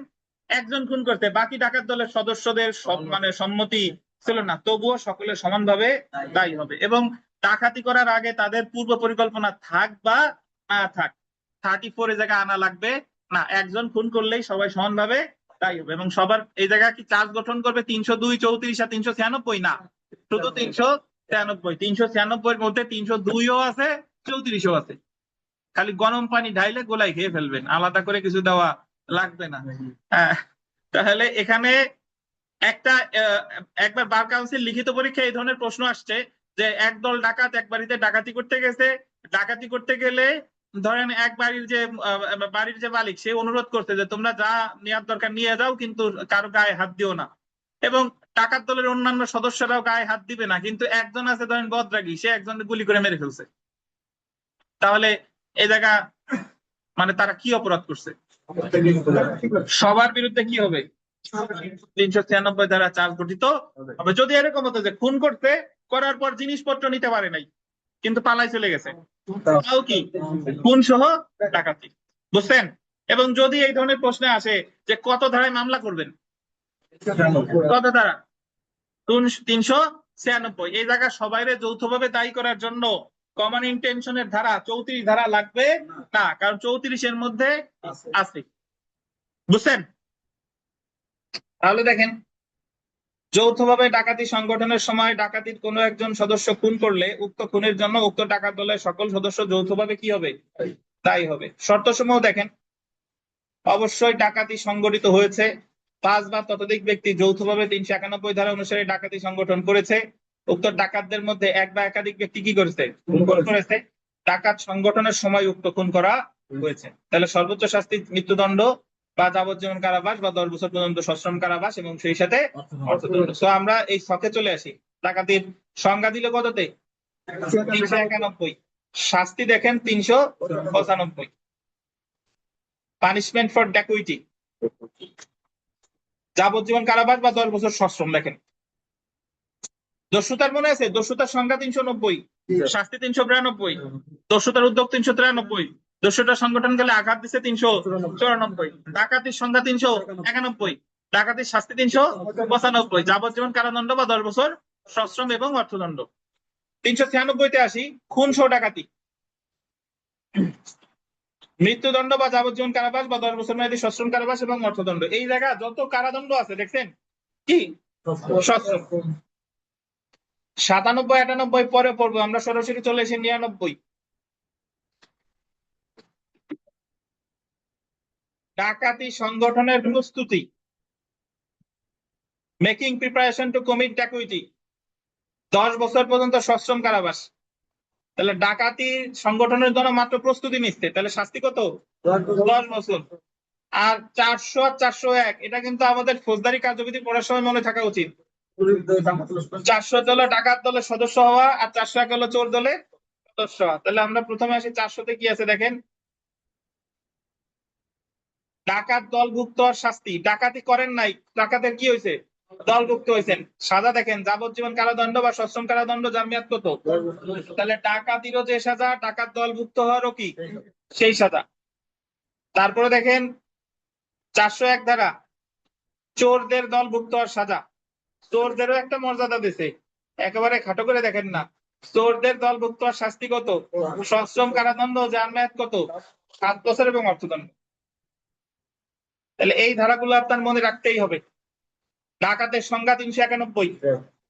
একজন খুন করতে, বাকি ডাকাত দলের সদস্যদের মানে সম্মতি ছিল না, তবুও সকলে সমানভাবে দায়ী হবে। এবং ডাকাতি করার আগে তাদের পূর্ব পরিকল্পনা থাক বা না থাক, 34 জায়গায় আনা লাগবে না। একজন খুন করলেই সবাই সমানভাবে দায়ী হবে। এবং সবার এই জায়গায় কি চার্জ গঠন করবে 302, 34 আর 396 না, শুধু 396। 396 এর মধ্যে 302ও আছে, 34ও আছে। খালি গরম পানি ঢাইলে গোলাই খেয়ে ফেলবেন, আলাদা করে কিছু দেওয়া লাগবে না। হ্যাঁ, তাহলে এখানে একটা একবার বার কাউন্সিল লিখিত পরীক্ষায় এই ধরনের প্রশ্ন আসছে যে একদল ডাকাত এক বাড়িতে ডাকাতি করতে গেছে। ডাকাতি করতে গেলে ধরেন এক বাড়ির যে মালিক, সে অনুরোধ করছে যে তোমরা যা নেওয়ার দরকার নিয়ে যাও, কিন্তু কারো গায়ে হাত দিও না। এবং ডাকাত দলের অন্যান্য সদস্যরাও গায়ে হাত দিবে না, কিন্তু একজন আছে ধরেন বদরাগী, সে একজনকে গুলি করে মেরে ফেলছে। তাহলে এই জায়গা মানে তারা কি অপরাধ করছে? সবার বিরুদ্ধে কি হবে? 396 দ্বারা চার্জ গঠিত হবে। যদি এরকম হতো যে খুন করতে, করার পর জিনিসপত্র নিতে পারে নাই, কিন্তু পালাই চলে গেছে, তাও কি খুন সহ ডাকাতি। বুঝছেন? এবং যদি এই ধরনের প্রশ্নে আসে যে কত ধারায় মামলা করবেন, কত ধারা? 396। এই জায়গা সবাইরে যৌথভাবে দায়ী করার জন্য কমন ইন্টেনশনের ধারা 34 ধারা লাগবে না, কারণ 34-এর মধ্যে আছে। বুঝছেন? তাহলে দেখেন, যৌথভাবে ডাকাতি সংগঠনের সময় ডাকাতির কোনো একজন সদস্য খুন করলে উক্ত খুনের জন্য উক্ত ডাকাত দলের সকল সদস্য যৌথভাবে কি হবে? দায়ী হবে। শর্তসমূহ দেখেন, অবশ্যই ডাকাতি সংগঠিত হয়েছে, 5 বা ততোধিক ব্যক্তি যৌথভাবে 391 ধারা অনুসারে ডাকাতি সংগঠন করেছে, উক্ত ডাকাতদের মধ্যে এক বা একাধিক ব্যক্তি কি করেছে? খুন করেছে। ডাকাত সংগঠনের সময় উক্ত খুন করা হয়েছে। তাহলে সর্বোচ্চ শাস্তি মৃত্যুদণ্ড বা যাবজ্জীবন কারাবাস বা 10 বছর পর্যন্ত সশ্রম কারাবাস এবং সেই সাথে অর্থদণ্ড। তো আমরা এই ছকে চলে আসি। ডাকাতির সংজ্ঞা দিল কততে? 391। শাস্তি দেখেন 395। পানিশমেন্ট ফর ডাকুইটি যাবজ্জীবন কারাবাস বা 10 বছর সশ্রম। দেখেন দস্যুতার মনে আছে? দস্যুতার সংজ্ঞা 390, শাস্তি 392, দস্যুতার উদ্যোগ 393, দস্যুতার সংগঠন গেলে আঘাত দিচ্ছে 394, ডাকাতির সংজ্ঞা 391, ডাকাতির শাস্তি 395, যাবজ্জীবন কারাদণ্ড বা 10 বছর সশ্রম এবং অর্থদণ্ড। 396-তে আসি, খুন সহ ডাকাতি। মৃত্যুদণ্ড বা যাবজ্জীবন কারাবাস বা 10 বছর মেয়াদী সশ্রম কারাবাস এবং অর্থদণ্ড। এই জায়গা যত কারাদণ্ড আছে দেখছেন কি সশ্রম। 97, 98 পরে পড়বো, আমরা সরাসরি চলে এসে 99। ডাকাতি সংগঠনের প্রস্তুতি, মেকিং প্রিপারেশন টু কমিট ডাকুইটি, 10 বছর পর্যন্ত সশ্রম কারাবাস। তাহলে ডাকাতি সংগঠনের জন্য মাত্র প্রস্তুতি নিচ্ছে, তাহলে শাস্তি কত? 10 বছর। আর 400 আর 401 এটা কিন্তু আমাদের ফৌজদারি কার্যবিধি পড়ার সময় মনে থাকা উচিত। 400 দলে ডাকাত দলের সদস্য হওয়া আর 401 হলো চোর দলে সদস্য হওয়া। তাহলে আমরা প্রথমে আসি 400-তে কি আছে দেখেন। ডাকাত দলভুক্ত হওয়ার শাস্তি, ডাকাতি করেন নাই, ডাকাতের কি হয়েছে? দলভুক্ত হয়েছেন। সাজা দেখেন যাবজ্জীবন কারাদণ্ড বা সশ্রম কারাদণ্ড, যার মেয়াদ কত? তাহলে ডাকাতিরও যে সাজা, ডাকাত দলভুক্ত হওয়ারও কি সেই সাজা। তারপরে দেখেন 401 ধারা, চোরদের দলভুক্ত হওয়ার সাজা। চোরদেরও একটা মর্যাদা দিছে, একেবারে খাটো করে দেখেন না। চোরদের দলভুক্ত হওয়ার শাস্তি কত? সশ্রম কারাদণ্ড, যার মেয়াদ কত? 7 বছর এবং অর্থদণ্ড। তাহলে এই ধারাগুলো আপনার মনে রাখতেই হবে। ডাকাতের সংজ্ঞা 391,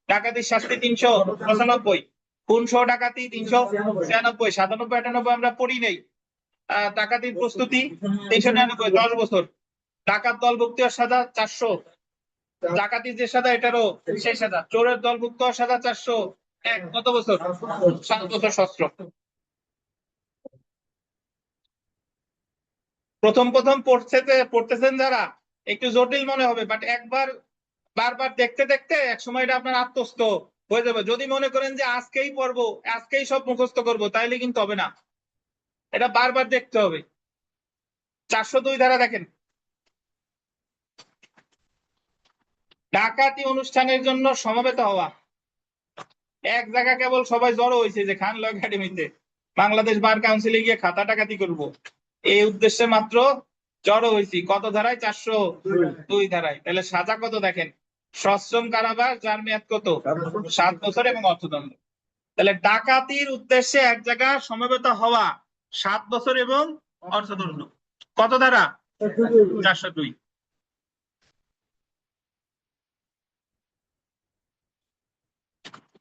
ডাকাতির শাস্তি 395, খুন সহ ডাকাতি 396, 97, 98 আমরা পড়ি নেই। ডাকাতির প্রস্তুতি 399, 10 বছর। ডাকাত দলভুক্ত হওয়ার সাজা 400, ডাকাতির যে সাজা এটারও সেই সাজা। চোরের দলভুক্ত হওয়ার সাজা 401, কত বছর? 7 বছর সশ্রম। প্রথম প্রথম পড়তেছেন যারা, একটু জটিল মনে হবে, বাট একবার বারবার দেখতে দেখতে এক সময় এটা আপনার আত্মস্থ হয়ে যাবে। যদি মনে করেন যে আজকেই পড়বো, আজকেই সব মুখস্থ করব, তাইলে কিন্তু হবে না, এটা বারবার দেখতে হবে। 402 ধারা দেখেন, ডাকাতি অনুষ্ঠানের জন্য সমবেত হওয়া। এক জায়গা কেবল সবাই জড়ো হয়েছে যে খান ল একাডেমিতে, বাংলাদেশ বার কাউন্সিলে গিয়ে খাতা ডাকাতি করব, এই উদ্দেশ্যে মাত্র জড়ো হয়েছি। কত ধারায়? 402 ধারায়। তাহলে সাজা কত দেখেন, সশ্রম কারাবাস, যার মেয়াদ কত? 7 বছর এবং অর্থদণ্ড। তাহলে ডাকাতির উদ্দেশ্যে এক জায়গা সমবেত হওয়া 7 বছর এবং অর্থদণ্ড। কত ধারা? 402।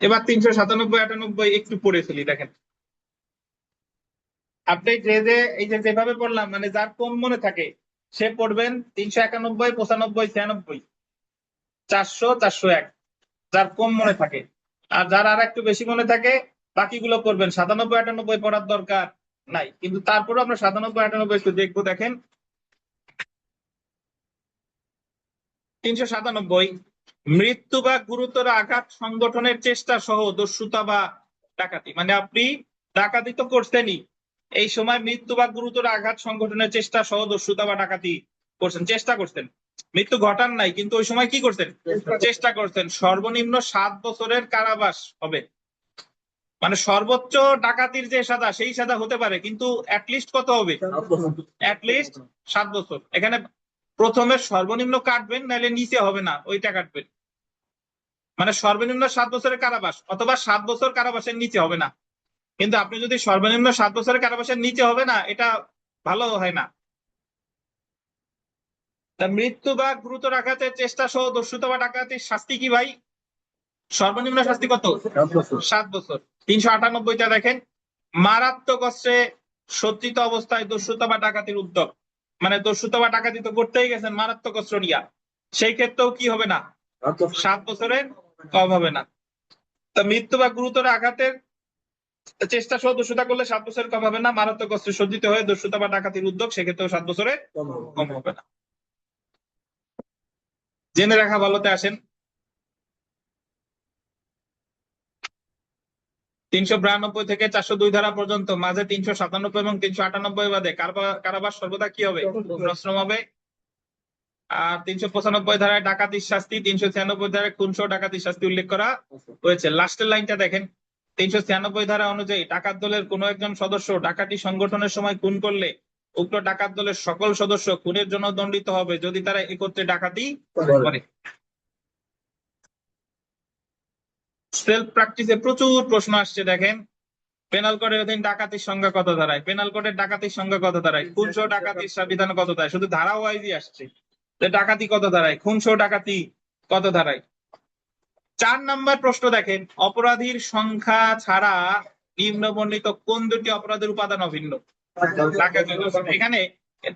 এবার 397, 98 একটু পড়ে ফেলি। দেখেন আপনি এই যে যেভাবে পড়লাম, মানে যার কম মনে থাকে সে পড়বেন 391, 95, 96, 400, 401, যার কম মনে থাকে। আর যার আর একটু বেশি মনে থাকে বাকিগুলো পড়বেন। 97, 98 পড়ার দরকার নাই, কিন্তু তারপরে আমরা 97, 98 একটু দেখবো। দেখেন 397, মৃত্যু বা গুরুতর আঘাত সংগঠনের চেষ্টা সহ দস্যুতা বা ডাকাতি। মানে আপনি ডাকাতি তো করছেনই, এই সময় মৃত্যু বা গুরুতর আঘাত সংগঠনের চেষ্টা সহ দস্যুতা বা ডাকাতি করছেন, চেষ্টা করছেন। মৃত্যু ঘটান নাই, কিন্তু ওই সময় কি করছেন? চেষ্টা করছেন। সর্বনিম্ন 7 বছরের কারাবাস হবে। মানে সর্বোচ্চ ডাকাতির যে সাজা সেই সাজা হতে পারে, কিন্তু অ্যাটলিস্ট কত হবে? অ্যাটলিস্ট 7 বছর। এখানে প্রথমে সর্বনিম্ন কাটবেন, নাহলে নিচে হবে না, ওইটা কাটবেন। মানে সর্বনিম্ন 7 বছরের কারাবাস অথবা 7 বছর কারাবাসের নিচে হবে না। কিন্তু আপনি যদি সর্বনিম্ন 7 বছরের কারাবাসের নিচে হবে না, এটা ভালো হয় না। মৃত্যু বা গুরুতর আঘাতের চেষ্টা সহ দস্যুতা বা ডাকাতির শাস্তি কি ভাই? সর্বনিম্ন শাস্তি কত? 7 বছর। 398টা দেখেন, মারাত্মক অস্ত্রে সজ্জিত অবস্থায় দস্যুতা বা ডাকাতির উদ্যোগ। মানে দস্যুতা বা ডাকাতি তো করতেই গেছেন মারাত্মক অস্ত্র নিয়া, সেই ক্ষেত্রেও কি হবে না, 7 বছরের কম হবে না। তো মৃত্যু বা গুরুতর আঘাতের চেষ্টা সহ দস্যুতা করলে 7 বছরের কম হবে না, মারাত্মক অস্ত্রে সজ্জিত হয়ে দস্যুতা বা ডাকাতির উদ্যোগ সেক্ষেত্রেও 7 বছরের কম হবে না। জেনে রাখা ভালোতে আসেন 392 থেকে 402 ধারা পর্যন্ত, মাঝে 397 এবং 398 বাদে কারাবাস সর্বদা কি হবে, সশ্রম হবে। আর 395 ধারায় ডাকাতির শাস্তি, 396 ধারায় খুনসহ ডাকাতির শাস্তি উল্লেখ করা হয়েছে। লাস্টের লাইনটা দেখেন, 396 ধারা অনুযায়ী ডাকাত দলের কোন একজন সদস্য ডাকাতি সংগঠনের সময় খুন করলে উক্ত ডাকাত দলের সকল সদস্য খুনের জন্য দণ্ডিত হবে যদি তারা একত্রে ডাকাতি করে। সেলফ প্র্যাকটিসে প্রচুর প্রশ্ন আসছে দেখেন, পেনাল কোডের অধীন ডাকাতির সংজ্ঞা কত ধারায়, পেনাল কোডের ডাকাতির সংজ্ঞা কত ধারায়, খুনসহ ডাকাতির বিধান কত ধারায়, শুধু ধারা ওয়াইজই আসছে। ডাকাতি কত ধারায়, খুনসহ ডাকাতি কত ধারায়। 4 নাম্বার প্রশ্ন দেখেন, অপরাধীর সংখ্যা ছাড়া নিম্ন বর্ণিত কোন দুটি অপরাধের উপাদান অভিন্ন। এখানে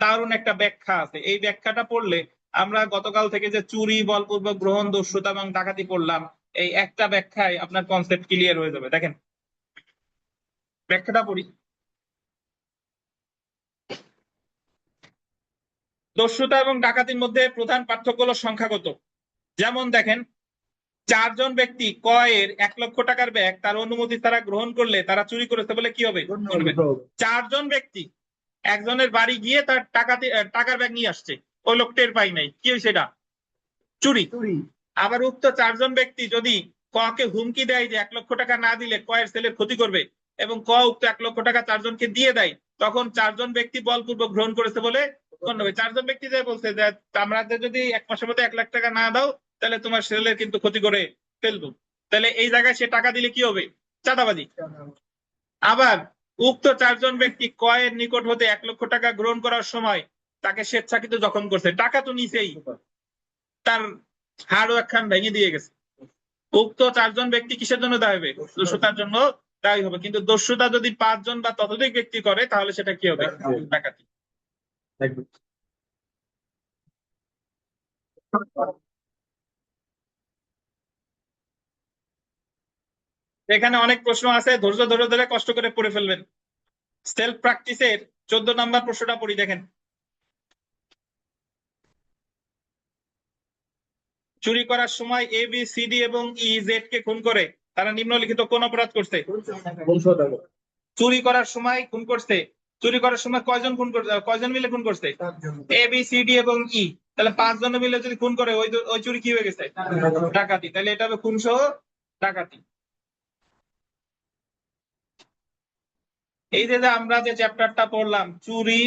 দারুণ একটা ব্যাখ্যা আছে, এই ব্যাখ্যাটা পড়লে আমরা গতকাল থেকে যে চুরি, বলপূর্বক গ্রহণ, দস্যুতা এবং ডাকাতি পড়লাম, এই একটা ব্যাখ্যায় আপনার কনসেপ্ট ক্লিয়ার হয়ে যাবে। দেখেন ব্যাখ্যাটা পড়ি। দস্যুতা এবং ডাকাতির মধ্যে প্রধান পার্থক্য হলো সংখ্যাগত। যেমন দেখেন, 4 জন ব্যক্তি কয়ের 1 লক্ষ টাকার ব্যাগ তার অনুমতি তারা গ্রহণ করলে তারা চুরি করেছে বলে কি হবে, 4 জন ব্যক্তি একজনের বাড়ি গিয়ে তার টাকার ব্যাগ নিয়ে আসছে, ওই লোক টের পাই নাই, কি হয়েছে, এটা চুরি। আবার উক্ত 4 জন ব্যক্তি যদি ককে হুমকি দেয় যে 1 লক্ষ টাকা না দিলে কয়ের ছেলের ক্ষতি করবে, এবং ক উক্ত 1 লক্ষ টাকা 4 জনকে দিয়ে দেয়, তখন 4 জন ব্যক্তি বলপূর্বক গ্রহণ করেছে বলে গণ্য হবে। 4 জন ব্যক্তি যে বলছে যে আমরা যদি 1 মাসের মধ্যে 1 লাখ টাকা না দাও তাহলে তোমার ছেলের কিন্তু ক্ষতি করে ফেলবো, তাহলে এই জায়গায় সে টাকা দিলে কি হবে, চাঁদাবাজি। আবার উক্ত 4 জন ব্যক্তি কয়ের নিকট হতে 1 লক্ষ টাকা গ্রহণ করার সময় তাকে স্বেচ্ছাকৃত জখম করছে, টাকা তো নিছেই, তার হাড়ও একখান ভেঙে দিয়ে গেছে, উক্ত 4 জন ব্যক্তি কিসের জন্য দায়ী হবে, দস্যুতার জন্য দায়ী হবে। কিন্তু দস্যুতা যদি 5 জন বা ততোধিক ব্যক্তি করে তাহলে সেটা কি হবে, ডাকাতি। এখানে অনেক প্রশ্ন আছে, ধৈর্য ধরে ধরে কষ্ট করে পড়ে ফেলবেন। সেলফ প্র্যাকটিসের 14 নাম্বার প্রশ্নটা পড়ি দেখেন, চুরি করার সময় এ বি সি ডি এবং ই জেড কে খুন করে তারা নিম্নলিখিত কোন অপরাধ করছে। চুরি করার সময় খুন করছে, চুরি করার সময় কয়জন খুন করছে, কয়জন মিলে খুন করছে, এ বি সি ডি এবং ই, তাহলে 5 জন মিলে যদি খুন করে ওই চুরি কি হয়ে গেছে, ডাকাতি, তাহলে এটা হবে খুন সহ ডাকাতি। এই যে আমরা যে চ্যাপ্টারটা পড়লাম, চুরি,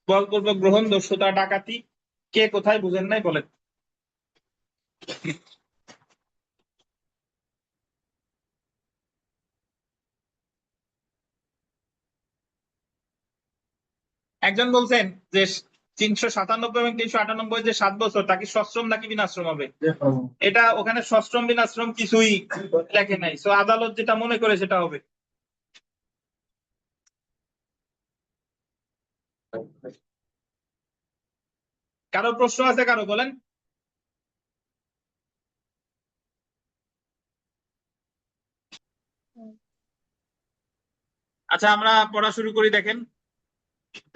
বলপূর্বক গ্রহণ, দস্যুতা, ডাকাতি, কে কোথায় বুঝেন নাই বলেন। একজন বলছেন যে 397 এবং 398 যে 7 বছর, তাকে সশ্রম নাকি বিনাশ্রম হবে, এটা ওখানে সশ্রম বিনাশ্রম কিছুই লেখে নাই, সো আদালত যেটা মনে করে সেটা হবে। কারো প্রশ্ন আছে, কারো বলেন। আচ্ছা আমরা পড়া শুরু করি। দেখেন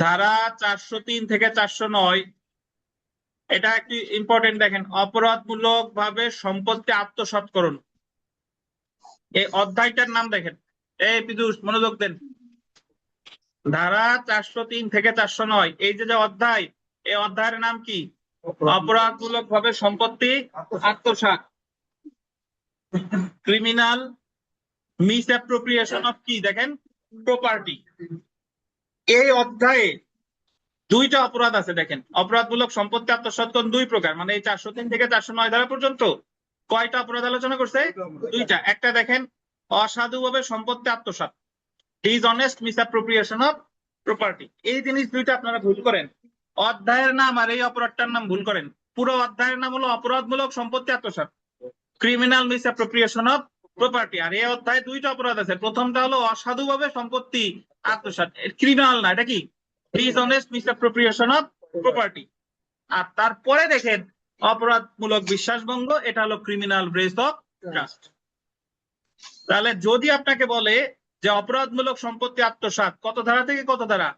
ধারা 403 থেকে 409, এটা একটি ইম্পর্টেন্ট। দেখেন, অপরাধমূলক ভাবে সম্পত্তি আত্মসাৎকরণ, এই অধ্যায়টার নাম দেখেন, এই পীযূষ মনোযোগ দেন। ধারা 403 থেকে 409, এই যে অধ্যায়, এই অধ্যায়ের নাম কি, অপরাধমূলক ভাবে সম্পত্তি আত্মসাৎ, ক্রিমিনাল মিসঅ্যাপ্রোপ্রিয়েশন অফ কি, দেখেন প্রপার্টি। এই অধ্যায়ে 2টা অপরাধ আছে। দেখেন, অপরাধমূলক সম্পত্তি আত্মসাৎকরণ 2 প্রকার, মানে এই 403 থেকে 409 ধারা পর্যন্ত কয়টা অপরাধ আলোচনা করছে, 2টা। একটা দেখেন অসাধুভাবে সম্পত্তি আত্মসাৎ, ডিসঅনেস্ট মিসঅ্যাপ্রোপ্রিয়েশন অফ প্রপার্টি। এই জিনিস 2টা আপনারা ভুল করেন, অধ্যায়ের নাম আর এই অপরাধটার নাম ভুল করেন। পুরো অধ্যায়ের নাম হলো অপরাধমূলক সম্পত্তি আত্মসাৎ, ক্রিমিনাল মিসঅ্যাপ্রোপ্রিয়েশন অফ প্রপার্টি। আর এই অধ্যায়ে 2টা অপরাধ আছে, প্রথমটা হলো অসাধুভাবে সম্পত্তি আত্মসাৎ, ক্রিমিনাল না, এটা কি, ডিসঅনেস্ট মিসঅ্যাপ্রোপ্রিয়েশন অফ প্রপার্টি। আর তারপরে দেখেন অপরাধমূলক বিশ্বাসভঙ্গ, এটা হলো ক্রিমিনাল ব্রেচ অফ ট্রাস্ট। তাহলে যদি আপনাকে বলে যে অপরাধমূলক সম্পত্তি আত্মসাৎ কত ধারা থেকে কত ধারা,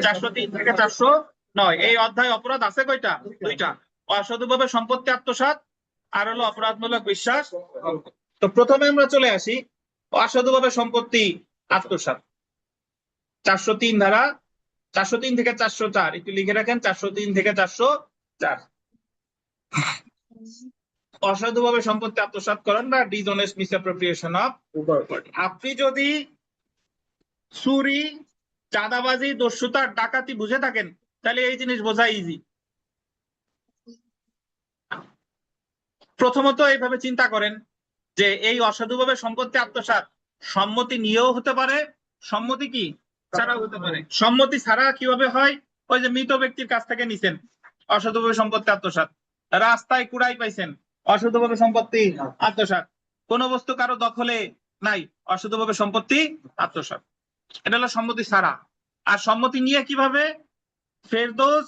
403 থেকে 409, এই অধ্যায় অপরাধ আছে কয়টা? দুইটা, অসাধুভাবে সম্পত্তি আত্মসাৎ আর হলো অপরাধমূলক বিশ্বাস। তো প্রথমে আমরা চলে আসি অসাধুভাবে সম্পত্তি আত্মসাৎ, 403 ধারা, 403 থেকে 404, একটু লিখে রাখেন, 403 থেকে 404। অসাধুভাবে সম্পত্তি আত্মসাৎকরণ বা ডিসঅনেস্ট মিসঅ্যাপ্রোপ্রিয়েশন অফ প্রপার্টি। আপনি যদি চুরি, চাঁদাবাজি, দস্যুতা, ডাকাতি বুঝে থাকেন তাহলে এই জিনিস বোঝা ইজি। প্রথমত এইভাবে চিন্তা করেন যে এই অসাধুভাবে সম্পত্তি আত্মসাৎ সম্মতি নিয়েও হতে পারে, সম্মতি কি ছাড়াও হতে পারে। সম্মতি ছাড়া কিভাবে হয়? ওই যে মৃত ব্যক্তির কাছ থেকে নিছেন, অসাধুভাবে সম্পত্তি আত্মসাৎ। রাস্তায় কুড়াই পাইছেন, অসাধুভাবে সম্পত্তি আত্মসাৎ। কোন বস্তু কারো দখলে নাই, অসাধুভাবে সম্পত্তি আত্মসাৎ। এটা হলো সম্মতি ছাড়া। আর সম্মতি নিয়ে কিভাবে? ফেরদৌস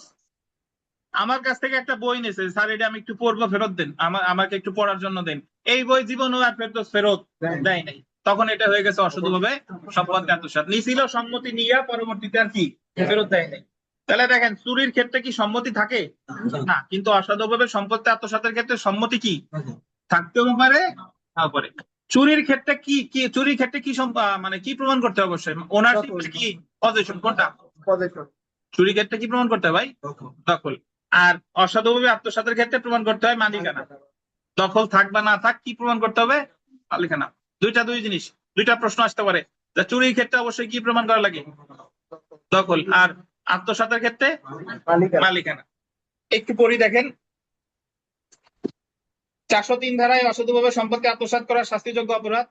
আমার কাছ থেকে একটা বই নিয়েছে, স্যার এটা আমি একটু পড়বো, ফেরত দেন, আমাকে একটু পড়ার জন্য দেন। এই বই জীবনও আর ফেরদৌস ফেরত দেয় নাই, তখন এটা হয়ে গেছে অসাধুভাবে সম্পত্তি আত্মসাৎ। নিছিল সম্মতি নিয়ে, পরবর্তীতে আর কি ফেরত দেয় নাই। তাহলে দেখেন চুরির ক্ষেত্রে কি সম্মতি থাকে না, কিন্তু অসাধুভাবে সম্পত্তি আত্মসাতের ক্ষেত্রে সম্মতি কি থাকতেও পারে, নাও পারে। চুরির ক্ষেত্রে কি কি চুরির ক্ষেত্রে কি মানে কি প্রমাণ করতে হবে? অবশ্যই ওনারশিপ কি পজিশন, কোনটা? চুরির ক্ষেত্রে কি প্রমাণ করতে হয় ভাই? দখল। আর অসাধুভাবে আত্মসাতের ক্ষেত্রে প্রমাণ করতে হয় মালিকানা। দখল থাক বা না থাক, কি প্রমাণ করতে হবে? মালিকানা। দুই জিনিস, দুইটা প্রশ্ন আসতে পারে। চুরির ক্ষেত্রে অবশ্যই কি প্রমাণ করা লাগে? দখল। আর আত্মসাতের ক্ষেত্রে মালিকানা। একটু পড়ি দেখেন, 403 ধারায় অসাধুভাবে সম্পত্তি আত্মসাৎ করা শাস্তিযোগ্য অপরাধ।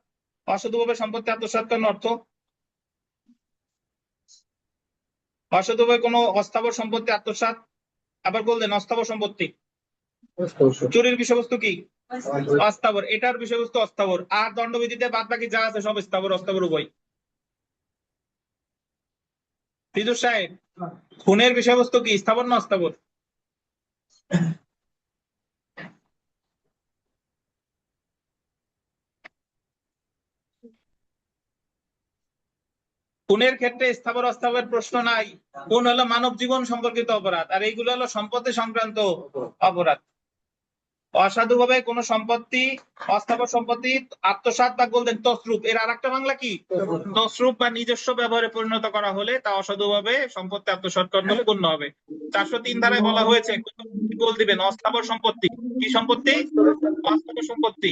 অসাধুভাবে সম্পত্তি আত্মসাৎ করার অর্থ অসাধুভাবে কোনো অস্থাবর সম্পত্তি আত্মসাৎ। আবার বললেন অস্থাবর সম্পত্তি, চুরির বিষয়বস্তু কি অস্থাবর, এটার বিষয়বস্তু অস্থাবর। আর দণ্ডবিধিতে বাদ বাকি যা আছে সব স্থাবর অস্থাবর উভয়। ফিদুর সাহেব, খুনের বিষয়বস্তু কি স্থাবর না অস্থাবর? খুনের ক্ষেত্রে স্থাবর অস্থাবর প্রশ্ন নাই। খুন হলো মানব জীবন সম্পর্কিত অপরাধ, আর এইগুলো হলো সম্পত্তি সংক্রান্ত অপরাধ। অসাধুভাবে কোন সম্পত্তি, অস্থাবর সম্পত্তি আত্মসাৎ বা বলতেন তসরূপ, এর আরেকটা বাংলা কি? তসরূপ বা নিজস্ব ব্যবহারে পরিণত করা হলে তা অসাধুভাবে সম্পত্তি আত্মসাৎ করা হলে গণ্য হবে। 403 ধারায় বলা হয়েছে বল দিবেন অস্থাবর সম্পত্তি কি সম্পত্তি? অস্থাবর সম্পত্তি।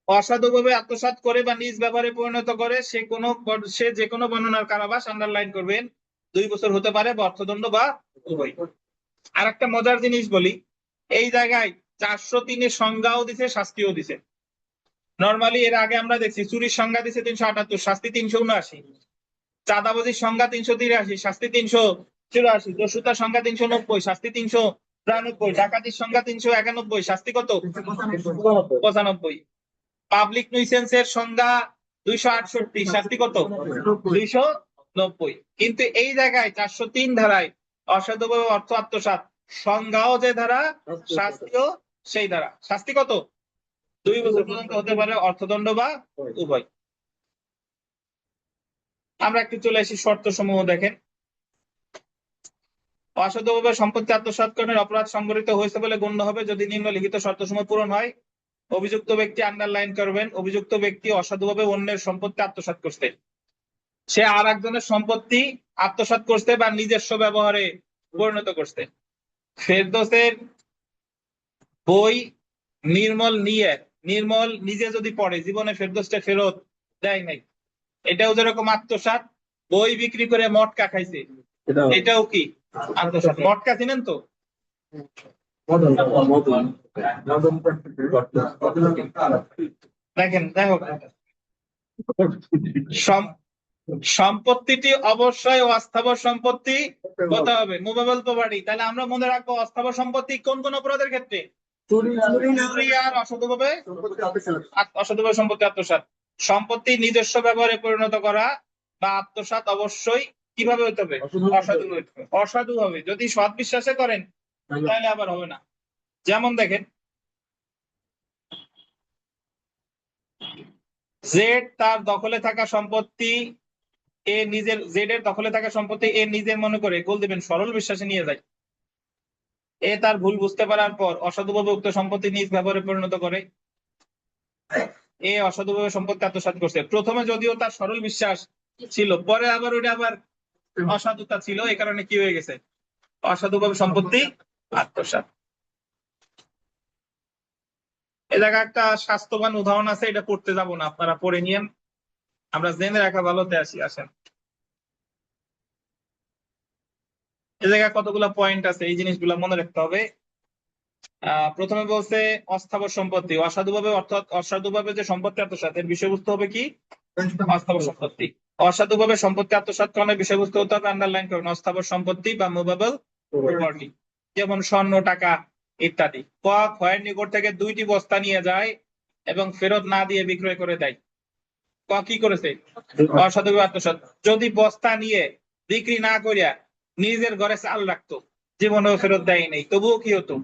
অসাধুভাবে আত্মসাৎ করে বা নিজ ব্যবহারে পরিণত করে সে যে কোনো বর্ণনার কারাবাস, আন্ডারলাইন করবেন, 2 বছর হতে পারে বা অর্থদণ্ড বা উভয়। আর একটা মজার জিনিস বলি, এই জায়গায় 403 এর সংজ্ঞাও দিছে, শাস্তিও দিছে। নরমালি এর আগে আমরা দেখছি চুরির সংজ্ঞা দিছে 378, শাস্তি 379, চাঁদাবাজির সংজ্ঞা 383, শাস্তি 384, দস্যুতার সংজ্ঞা 390, শাস্তি 393, ডাকাতির সংজ্ঞা 391, শাস্তি কত? 95। পাবলিক নিউইসেন্সের সংজ্ঞা 268, শাস্তি কত? 290। কিন্তু এই জায়গায় 403 ধারায় অসাধুভাবে অর্থ আত্মসাৎ সংজ্ঞাও যে ধারা, শাস্তিও সেই ধারা। শাস্তি কত? 2 বছর পর্যন্ত হতে পারে অর্থদণ্ড বা উভয়। আমরা একটু চলে আসি শর্ত সমূহ দেখেন। অসাধুভাবে সম্পত্তি আত্মসাৎকরণের অপরাধ সংঘটিত হয়েছে বলে গণ্য হবে যদি নিম্নলিখিত শর্তসমূহ পূরণ হয়। অভিযুক্ত ব্যক্তি, আন্ডারলাইন করবেন, অভিযুক্ত ব্যক্তি অসাধুভাবে অন্যের সম্পত্তি আত্মসাৎ করছে, সে আর একজনের সম্পত্তি আত্মসাৎ করছে বা নিজস্ব ব্যবহারে পরিণত করছে। ফেরদৌসের বই নির্মল নিজে যদি পড়ে, জীবনে ফেরদৌসটা ফেরত দেয় নাই। এটাও যেরকম আত্মসাৎ, বই বিক্রি করে মটকা খাইছে, এটাও কি আত্মসাৎ। মটকা চিনেন তো? দেখেন দেখো, সম্পত্তিটি অবশ্যই অস্থাবর সম্পত্তি হতে হবে, মুভেবল প্রপার্টি। তাহলে আমরা মনে রাখবো অস্থাবর সম্পত্তি কোন কোন অপরাধের ক্ষেত্রে? চুরি আর অসাধুভাবে অসাধুভাবে সম্পত্তি আত্মসাৎ। সম্পত্তি নিজস্ব ব্যবহারে পরিণত করা বা আত্মসাৎ অবশ্যই কিভাবে হতে হবে? অসাধু হতে হবে। অসাধু হবে। যদি সৎ বিশ্বাসে করেন তাহলে আবার হবে না। যেমন দেখেন, জেড তার দখলে থাকা সম্পত্তি এ নিজের, জেড এর দখলে থাকা সম্পত্তি এ নিজের মনে করে গোল দিবেন সরল বিশ্বাসে নিয়ে যায়। এ তার ভুল বুঝতে পারার পর অসাধুভাবে উক্ত সম্পত্তি নিজ ব্যবহারে পরিণত করে। এ অসাধুভাবে সম্পত্তি আত্মসাৎ করছে। প্রথমে যদিও তার সরল বিশ্বাস ছিল, পরে আবার ওটা আবার অসাধুতা ছিল, এই কারণে কি হয়ে গেছে? অসাধুভাবে সম্পত্তি আত্মসাৎ। এ জায়গায় একটা স্বাস্থ্যবান উদাহরণ আছে, এটা পড়তে যাব না, আপনারা পড়ে নিয়েন, আমরা জেনে রাখা ভালোতে আসি। আসেন, এ জায়গায় কতগুলো পয়েন্ট আছে, এই জিনিসগুলো মনে রাখতে হবে। প্রথমে বলছে অস্থাবর সম্পত্তি অসাধুভাবে, অর্থাৎ অসাধুভাবে যে সম্পত্তি আত্মসাৎ, এর বিষয়বস্তু হবে কি? অস্থাবর সম্পত্তি। অসাধুভাবে সম্পত্তি আত্মসাৎ করার বিষয়বস্তু হতে হবে, আন্ডারলাইন করুন, অস্থাবর সম্পত্তি বা মুভেবল প্রপার্টি, যেমন স্বর্ণ, টাকা ইত্যাদি। ক, ক্ষয়ের নিকট থেকে 2টি বস্তা নিয়ে যায় এবং ফেরত না দিয়ে বিক্রয় করে দেয়। ক কি করেছে? অসাধুভাবে আত্মসাৎ। যদি বস্তা নিয়ে বিক্রি না করিয়া নিজের ঘরে চাল রাখতো, জীবনেও ফেরত দেয় নেই, তবুও কি হতো?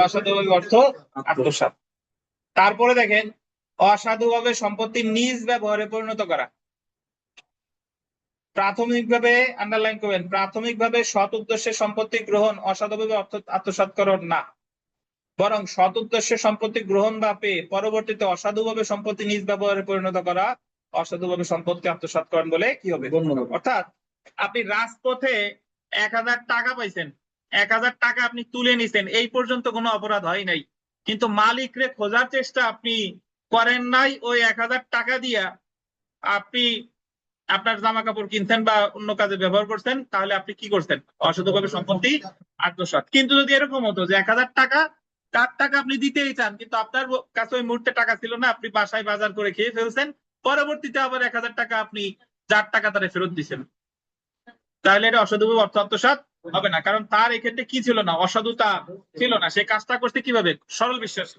অসাধুভাবে অর্থ আত্মসাৎ। তারপরে দেখেন, অসাধুভাবে সম্পত্তি নিজ ব্যবহারে পরিণত করা। প্রাথমিকভাবে, আন্ডারলাইন করবেন, প্রাথমিকভাবে সৎ উদ্দেশ্যে সম্পত্তি গ্রহণ অসাধুভাবে অর্থ আত্মসাৎকরণ না, বরং সৎ উদ্দেশ্যে সম্পত্তি গ্রহণ বা পেয়ে পরবর্তীতে অসাধুভাবে সম্পত্তি নিজ ব্যবহারে পরিণত করা অসাধুভাবে সম্পত্তি আত্মসাৎকরণ বলে কি হবে? অর্থাৎ আপনি রাজপথে 1000 টাকা পাইছেন, 1000 টাকা আপনি তুলে নিছেন, এই পর্যন্ত কোনো অপরাধ হয় নাই, কিন্তু মালিকরে খোঁজার চেষ্টা আপনি করেন নাই, ওই 1000 টাকা দিয়া আপনি আপনার জামা কাপড় কিনছেন বা অন্য কাজে ব্যবহার করছেন, তাহলে আপনি কি করছেন? অসাধুভাবে সম্পত্তি আত্মসাৎ। কিন্তু যদি এরকম হতো যে 1000 টাকা, তার টাকা আপনি দিতেই চান, কিন্তু আপনার কাছে ওই মুহূর্তে টাকা ছিল না, আপনি বাসায় বাজার করে খেয়ে ফেলছেন, পরবর্তীতে আবার 1000 টাকা আপনি যার টাকা তারা ফেরত দিচ্ছেন, তাহলে এটা অসাধুভাবে অর্থ আত্মসাৎ হবে না, কারণ তার এক্ষেত্রে কি ছিল না? অসাধুতা ছিল না, সে কাজটা করতে কিভাবে? সরল বিশ্বাস।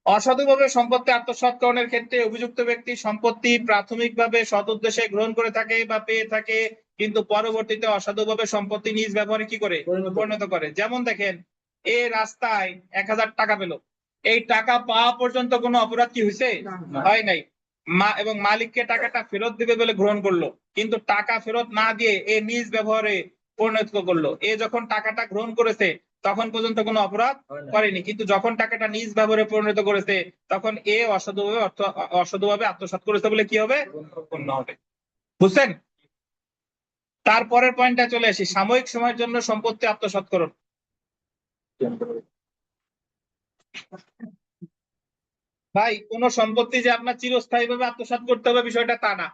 অসাধুভাবে সম্পত্তি আত্মসাৎকরণের ক্ষেত্রে অভিযুক্ত ব্যক্তি সম্পত্তি প্রাথমিকভাবে সৎ উদ্দেশ্যে গ্রহণ করে থাকে বা পেয়ে থাকে, কিন্তু পরবর্তীতে অসাধুভাবে সম্পত্তি নিজ ব্যবহারে কি করে? পরিণত করে। যেমন দেখেন, এ রাস্তায় 1000 টাকা পেল, এই টাকা পাওয়া পর্যন্ত কোনো অপরাধ কি হয়েছে? হয় নাই। এবং মালিককে টাকাটা ফেরত দিবে বলে গ্রহণ করলো, কিন্তু টাকা ফেরত না দিয়ে এ নিজ ব্যবহারে পরিণত করলো। এ যখন টাকাটা গ্রহণ করেছে তখন পর্যন্ত কোনো অপরাধ করেনি, কিন্তু যখন টাকাটা নিজ ব্যবহারে পরিণত করেছে তখন এ অসাধুভাবে অসাধুভাবে আত্মসাৎ করেছে বলে কি হবে? গণ্য হবে। বুঝছেন? তারপরের পয়েন্টটা চলে আসি, সাময়িক সময়ের জন্য সম্পত্তি আত্মসাৎকরণ। ভাই, কোন সম্পত্তি যে আপনার চিরস্থায়ী ভাবে আত্মসাৎ করতে হবে বিষয়টা তা না।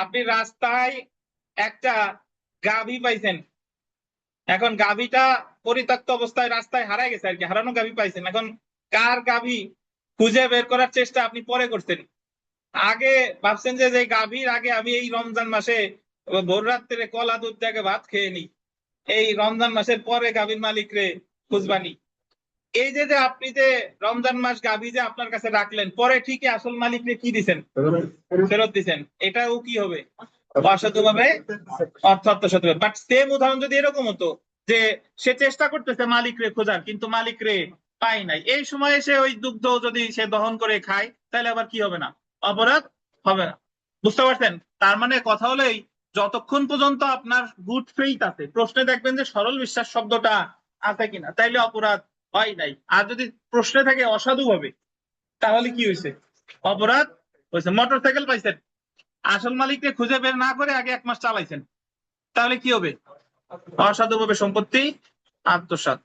আপনি রাস্তায় একটা গাভী পাইছেন, এখন গাভীটা পরিত্যক্ত অবস্থায় রাস্তায় হারায় গেছে আর কি, হারানো গাভী পাইছেন, এখন কার গাভী খুঁজে বের করার চেষ্টা আপনি পরে করছেন। আগে ভাবছেন যে গাভীর আগে আমি এই রমজান মাসে ভোর রাত্রে কলা দুধ থেকে ভাত খেয়ে নি, এই রমজান মাসের পরে গাভীর মালিক রে খুঁজবানি। এই যে যে আপনি যে রমজান মাস গাভী যে আপনার কাছে রাখলেন, পরে ঠিকই আসল মালিক রে কি দিচ্ছেন? ফেরত দিচ্ছেন। এটাও কি হবে? অসাধুভাবে অর্থ আত্মসাৎ হবে। বাট সেম উদাহরণ যদি এরকম হতো যে সে চেষ্টা করতেছে মালিক রে খোঁজার, কিন্তু মালিক রে পাই নাই, এই সময় সে ওই দুগ্ধ যদি সে দহন করে খায়, তাহলে আবার কি হবে না? অপরাধ হবে না। বুঝতে পারছেন? তার মানে কথা হলো এই, যতক্ষণ পর্যন্ত আপনার গুড ফেইথ আছে, প্রশ্নে দেখবেন যে সরল বিশ্বাস শব্দটা আছে কিনা, তাইলে অপরাধ হয় নাই। আর যদি প্রশ্নে থাকে অসাধু ভাবে, তাহলে কি হয়েছে? অপরাধ হয়েছে। মোটরসাইকেল পাইছেন, আসল মালিককে খুঁজে বের না করে আগে 1 মাস চালাইছেন, তাহলে কি হবে? অসাধুভাবে সম্পত্তি আত্মসাৎ।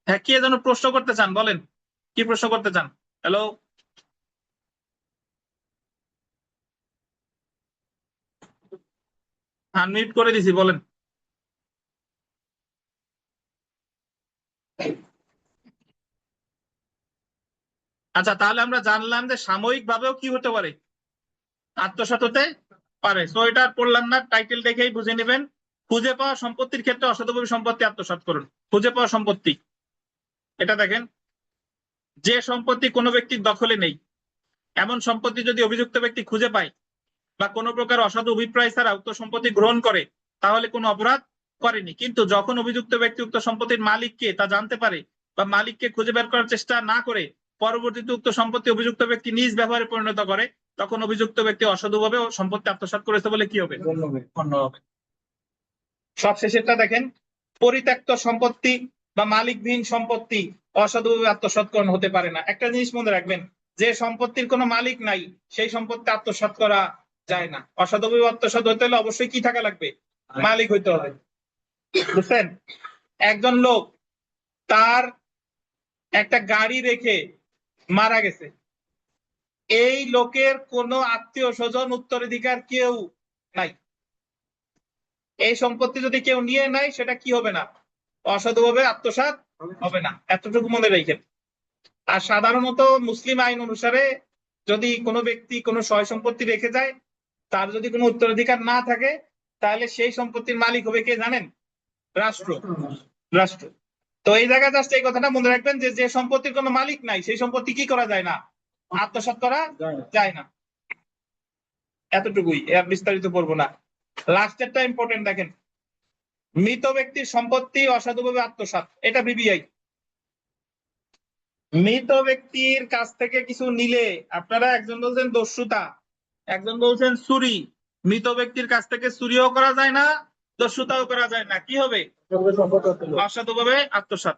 হ্যাঁ, কে যেন প্রশ্ন করতে চান? বলেন, কি প্রশ্ন করতে চান? হ্যালো, আনমিউট করে দিছি, বলেন। আচ্ছা, তাহলে আমরা জানলাম যে সাময়িক ভাবেও কি হতে পারে? আত্মসাৎ হতে পারে। তো এটা আর পড়লাম না, টাইটেল দেখেই বুঝে নেবেন খুঁজে পাওয়া সম্পত্তির ক্ষেত্রে অসাধুভাবে সম্পত্তি আত্মসাৎ করুন। খুঁজে পাওয়া সম্পত্তি, এটা দেখেন, যে সম্পত্তি কোনো ব্যক্তির দখলে নেই এমন সম্পত্তি যদি অভিযুক্ত ব্যক্তি খুঁজে পায় বা কোনো প্রকার অসাধু অভিপ্রায় ছাড়া উক্ত সম্পত্তি গ্রহণ করে তাহলে কোনো অপরাধ করেনি। কিন্তু যখন অভিযুক্ত ব্যক্তি উক্ত সম্পত্তির মালিককে তা জানতে পারে বা মালিককে খুঁজে বের করার চেষ্টা না করে পরবর্তীতে উক্ত সম্পত্তি অভিযুক্ত ব্যক্তি নিজ ব্যবহারে পরিণত করে, তখন অভিযুক্ত ব্যক্তি অসাধুভাবে সম্পত্তি আত্মসাৎ করেছে বলে কি হবে? গণ্য হবে। সবশেষেরটা দেখেন, পরিত্যক্ত সম্পত্তি বা মালিকবিহীন সম্পত্তি অসাধুভাবে আত্মসাৎকরণ হতে পারে না। একটা জিনিস মনে রাখবেন, যে সম্পত্তির কোনো মালিক নাই সেই সম্পত্তি আত্মসাৎ করা যায় না। অসাধুভাবে আত্মসাৎ হতে হলে অবশ্যই কি থাকা লাগবে? মালিক হইতে হবে। বুঝছেন? একজন লোক তার একটা গাড়ি রেখে মারা গেছে, এই লোকের কোনো আত্মীয় স্বজন উত্তরাধিকার কেউ নাই, এই সম্পত্তি যদি কেউ নিয়ে নেয় সেটা কি হবে না? অসাধুভাবে আত্মসাৎ হবে না, এতটুকু মনে রাখেন। আর সাধারণত মুসলিম আইন অনুসারে যদি কোনো ব্যক্তি কোনো সয় সম্পত্তি রেখে যায়, তার যদি কোনো উত্তরাধিকার না থাকে, তাহলে সেই সম্পত্তির মালিক হবে কে জানেন? রাষ্ট্র। রাষ্ট্র। তো এই জায়গায় জাস্ট এই কথাটা মনে রাখবেন যে যে সম্পত্তির কোনো মালিক নাই সেই সম্পত্তি কি করা যায় না? আত্মসাৎ করা যায় না। এতটুকুই, এর বিস্তারিত পড়বো না। লাস্টেরটা ইম্পর্টেন্ট দেখেন, মৃত ব্যক্তির সম্পত্তি অসাধুভাবে আত্মসাৎ, এটা বিবিআই। মৃত ব্যক্তির কাছ থেকে কিছু নিলে আপনারা একজন বলছেন দস্যুতা, একজন বলছেন চুরি। মৃত ব্যক্তির কাছ থেকে চুরিও করা যায় না, দস্যুতাও করা যায় না, কি হবে? অসাধুভাবে আত্মসাৎ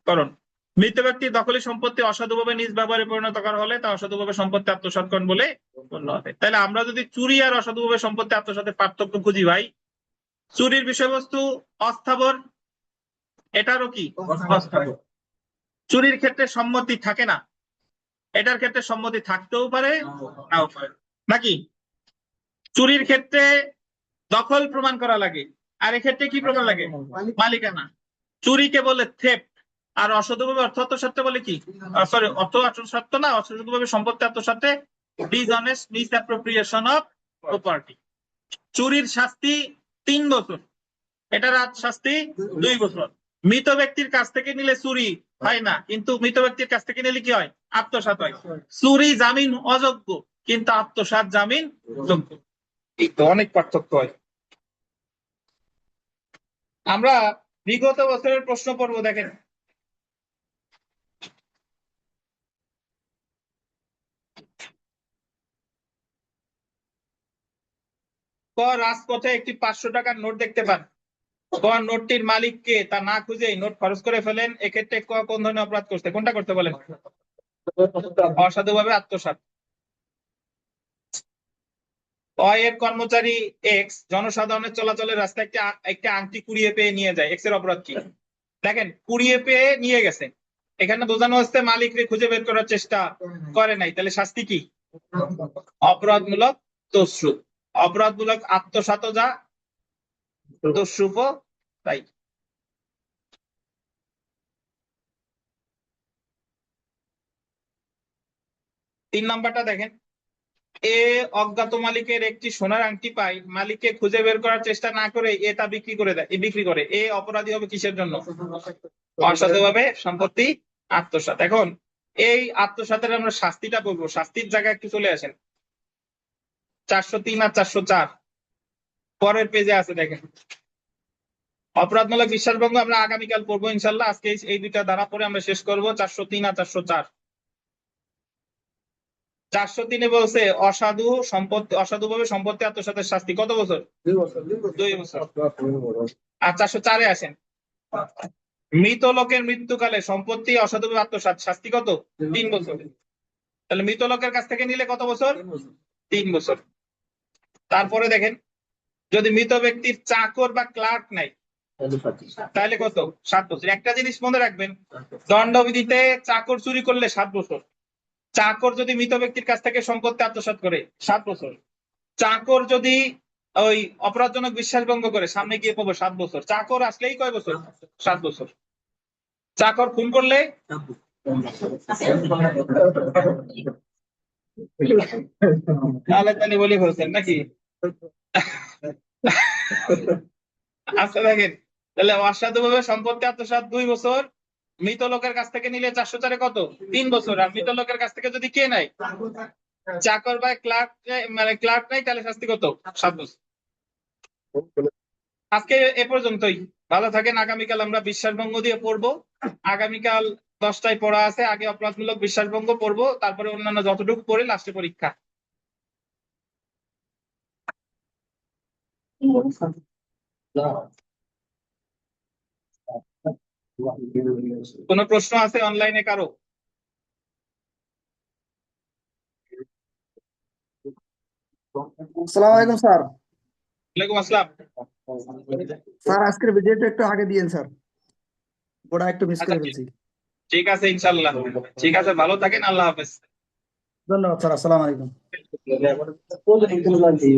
করণ। মৃত ব্যক্তির দখলে সম্পত্তি অসাধুভাবে নিজ ব্যবহারে পরিণত করা হলে তা অসাধুভাবে সম্পত্তি আত্মসাৎ করণ বলে গণ্য হবে। তাহলে আমরা যদি চুরি আর অসাধুভাবে সম্পত্তি আত্মসাতের পার্থক্য খুঁজি ভাই, চুরির বিষয়বস্তু অস্থাবর, এটারও কি অস্থাবর। চুরির ক্ষেত্রে সম্মতি থাকে না, এটার ক্ষেত্রে সম্মতি থাকতেও পারে নাও পারে, নাকি? চুরির ক্ষেত্রে দখল প্রমাণ করা লাগে, আর এক্ষেত্রে কি প্রমাণ লাগে? মালিকানা। চুরিকে বলে থেফট, আর অসাধুভাবে অর্থ আত্মসাৎ বলে কি? সরি, অর্থ আত্মসাৎ না, অসাধুভাবে সম্পত্তি আত্মসাৎে ডিসঅনেস্ট মিসঅ্যাপ্রোপ্রিয়েশন অফ প্রপার্টি। চুরির শাস্তি 3 বছর, এটার শাস্তি 2 বছর। মৃত ব্যক্তির কাছ থেকে নিলে চুরি হয় না, কিন্তু মৃত ব্যক্তির কাছ থেকে নিলে কি হয়? আত্মসাৎ হয়। চুরি জামিন অযোগ্য, কিন্তু আত্মসাৎ জামিন যোগ্য। এই তো অনেক পার্থক্য হয়। আমরা বিগত বছরের প্রশ্ন পড়বো, দেখেন। ক, রাজপথে একটি 500 টাকার নোট দেখতে পান। ক, নোটটির মালিককে তা না খুঁজেই নোট খরচ করে ফেলেন। এক্ষেত্রে ক কোন ধরনের অপরাধ করছে? কোনটা করতে বলেন? অসাধুভাবে আত্মসাৎ। অ এর কর্মচারী এক্স জনসাধারণের চলাচলের রাস্তায় একটা আংটি কুড়িয়ে পেয়ে নিয়ে যায়, এক্স এর অপরাধ কি? দেখেন, কুড়িয়ে পেয়ে নিয়ে গেছে, এখানে বোঝানো হচ্ছে মালিককে খুঁজে বের করার চেষ্টা করে নাই, তাহলে শাস্তি কি? অপরাধমূলক তসরুপ। অপরাধমূলক আত্মসাৎ যা, তসরুপ তাই। 3 নাম্বারটা দেখেন, এ অজ্ঞাত মালিকের একটি সোনার আংটি পায়, মালিককে খুঁজে বের করার চেষ্টা না করে এ তা বিক্রি করে দেয়, বিক্রি করে। এ অপরাধী হবে কিসের জন্য? অসাধুভাবে সম্পত্তি আত্মসাৎ। এখন এই আত্মসাতের আমরা শাস্তিটা বলবো, শাস্তির জায়গায় একটু চলে আসেন। 403 আর 404 পরের পেজে আছে, দেখেন। অপরাধমূলক বিশ্বাসভঙ্গ আমরা আগামীকাল পড়বো ইনশাল্লাহ, আজকে এই দুইটা ধারা পরে আমরা শেষ করবো। 403 আর 404। 403 বলছে অসাধু সম্পত্তি, অসাধুভাবে সম্পত্তি আত্মসাতের শাস্তি কত বছর? 2 বছর। আর 404 আসেন, মৃত লোকের মৃত্যুকালে সম্পত্তি অসাধুভাবে আত্মসাৎ, শাস্তি কত? 3 বছর। তাহলে মৃত লোকের কাছ থেকে নিলে কত বছর? 3 বছর। তারপরে দেখেন, যদি মৃত ব্যক্তির চাকর বা ক্লার্ক নাই তাহলে কত? 7 বছর। একটা জিনিস মনে রাখবেন, দণ্ডবিধিতে চাকর চুরি করলে 7 বছর। চাকর যদি মৃত ব্যক্তির কাছ থেকে সম্পত্তি আত্মসাৎ করে 7 বছর। চাকর যদি ওই অপরাধজনক বিশ্বাসভঙ্গ করে সামনে গিয়ে পাবো 7 বছর। চাকর আসলেই কয় বছর? 7 বছর। চাকর খুন করলে তাহলে বলি বলছেন নাকি? আচ্ছা দেখেন, তাহলে অসাধুভাবে সম্পত্তি আত্মসাৎ 2 বছর, মৃত লোকের কাছ থেকে নিলে 404-এ কত 3 বছর, আর মৃত লোকের কাছ থেকে যদি কে নেয় চাকর বা ক্লার্ক, মানে ক্লার্ক নাই, তাহলে শাস্তি কত 7 বছর। আজকে এ পর্যন্তই। ভালো থাকেন। আগামীকাল আমরা বিশ্বাসভঙ্গ দিয়ে পড়বো। আগামীকাল 10টায় পড়া আছে, আগে অপরাধমূলক বিশ্বাসভঙ্গ পড়বো, তারপরে অন্যান্য যতটুকু পড়ে লাস্টে পরীক্ষা। কোনো প্রশ্ন আছে অনলাইনে কারো? আসসালামু আলাইকুম স্যার। ওয়ালাইকুম আসসালাম। স্যার আজকের ভিডিওটা একটু আগে দিয়েন স্যার, ওটা একটু মিস আচ্ছা করে ফেলছি। ঠিক আছে, ইনশাল্লাহ। ঠিক আছে, ভালো থাকেন, আল্লাহ হাফেজ। ধন্যবাদ স্যার, আসসালামু আলাইকুম।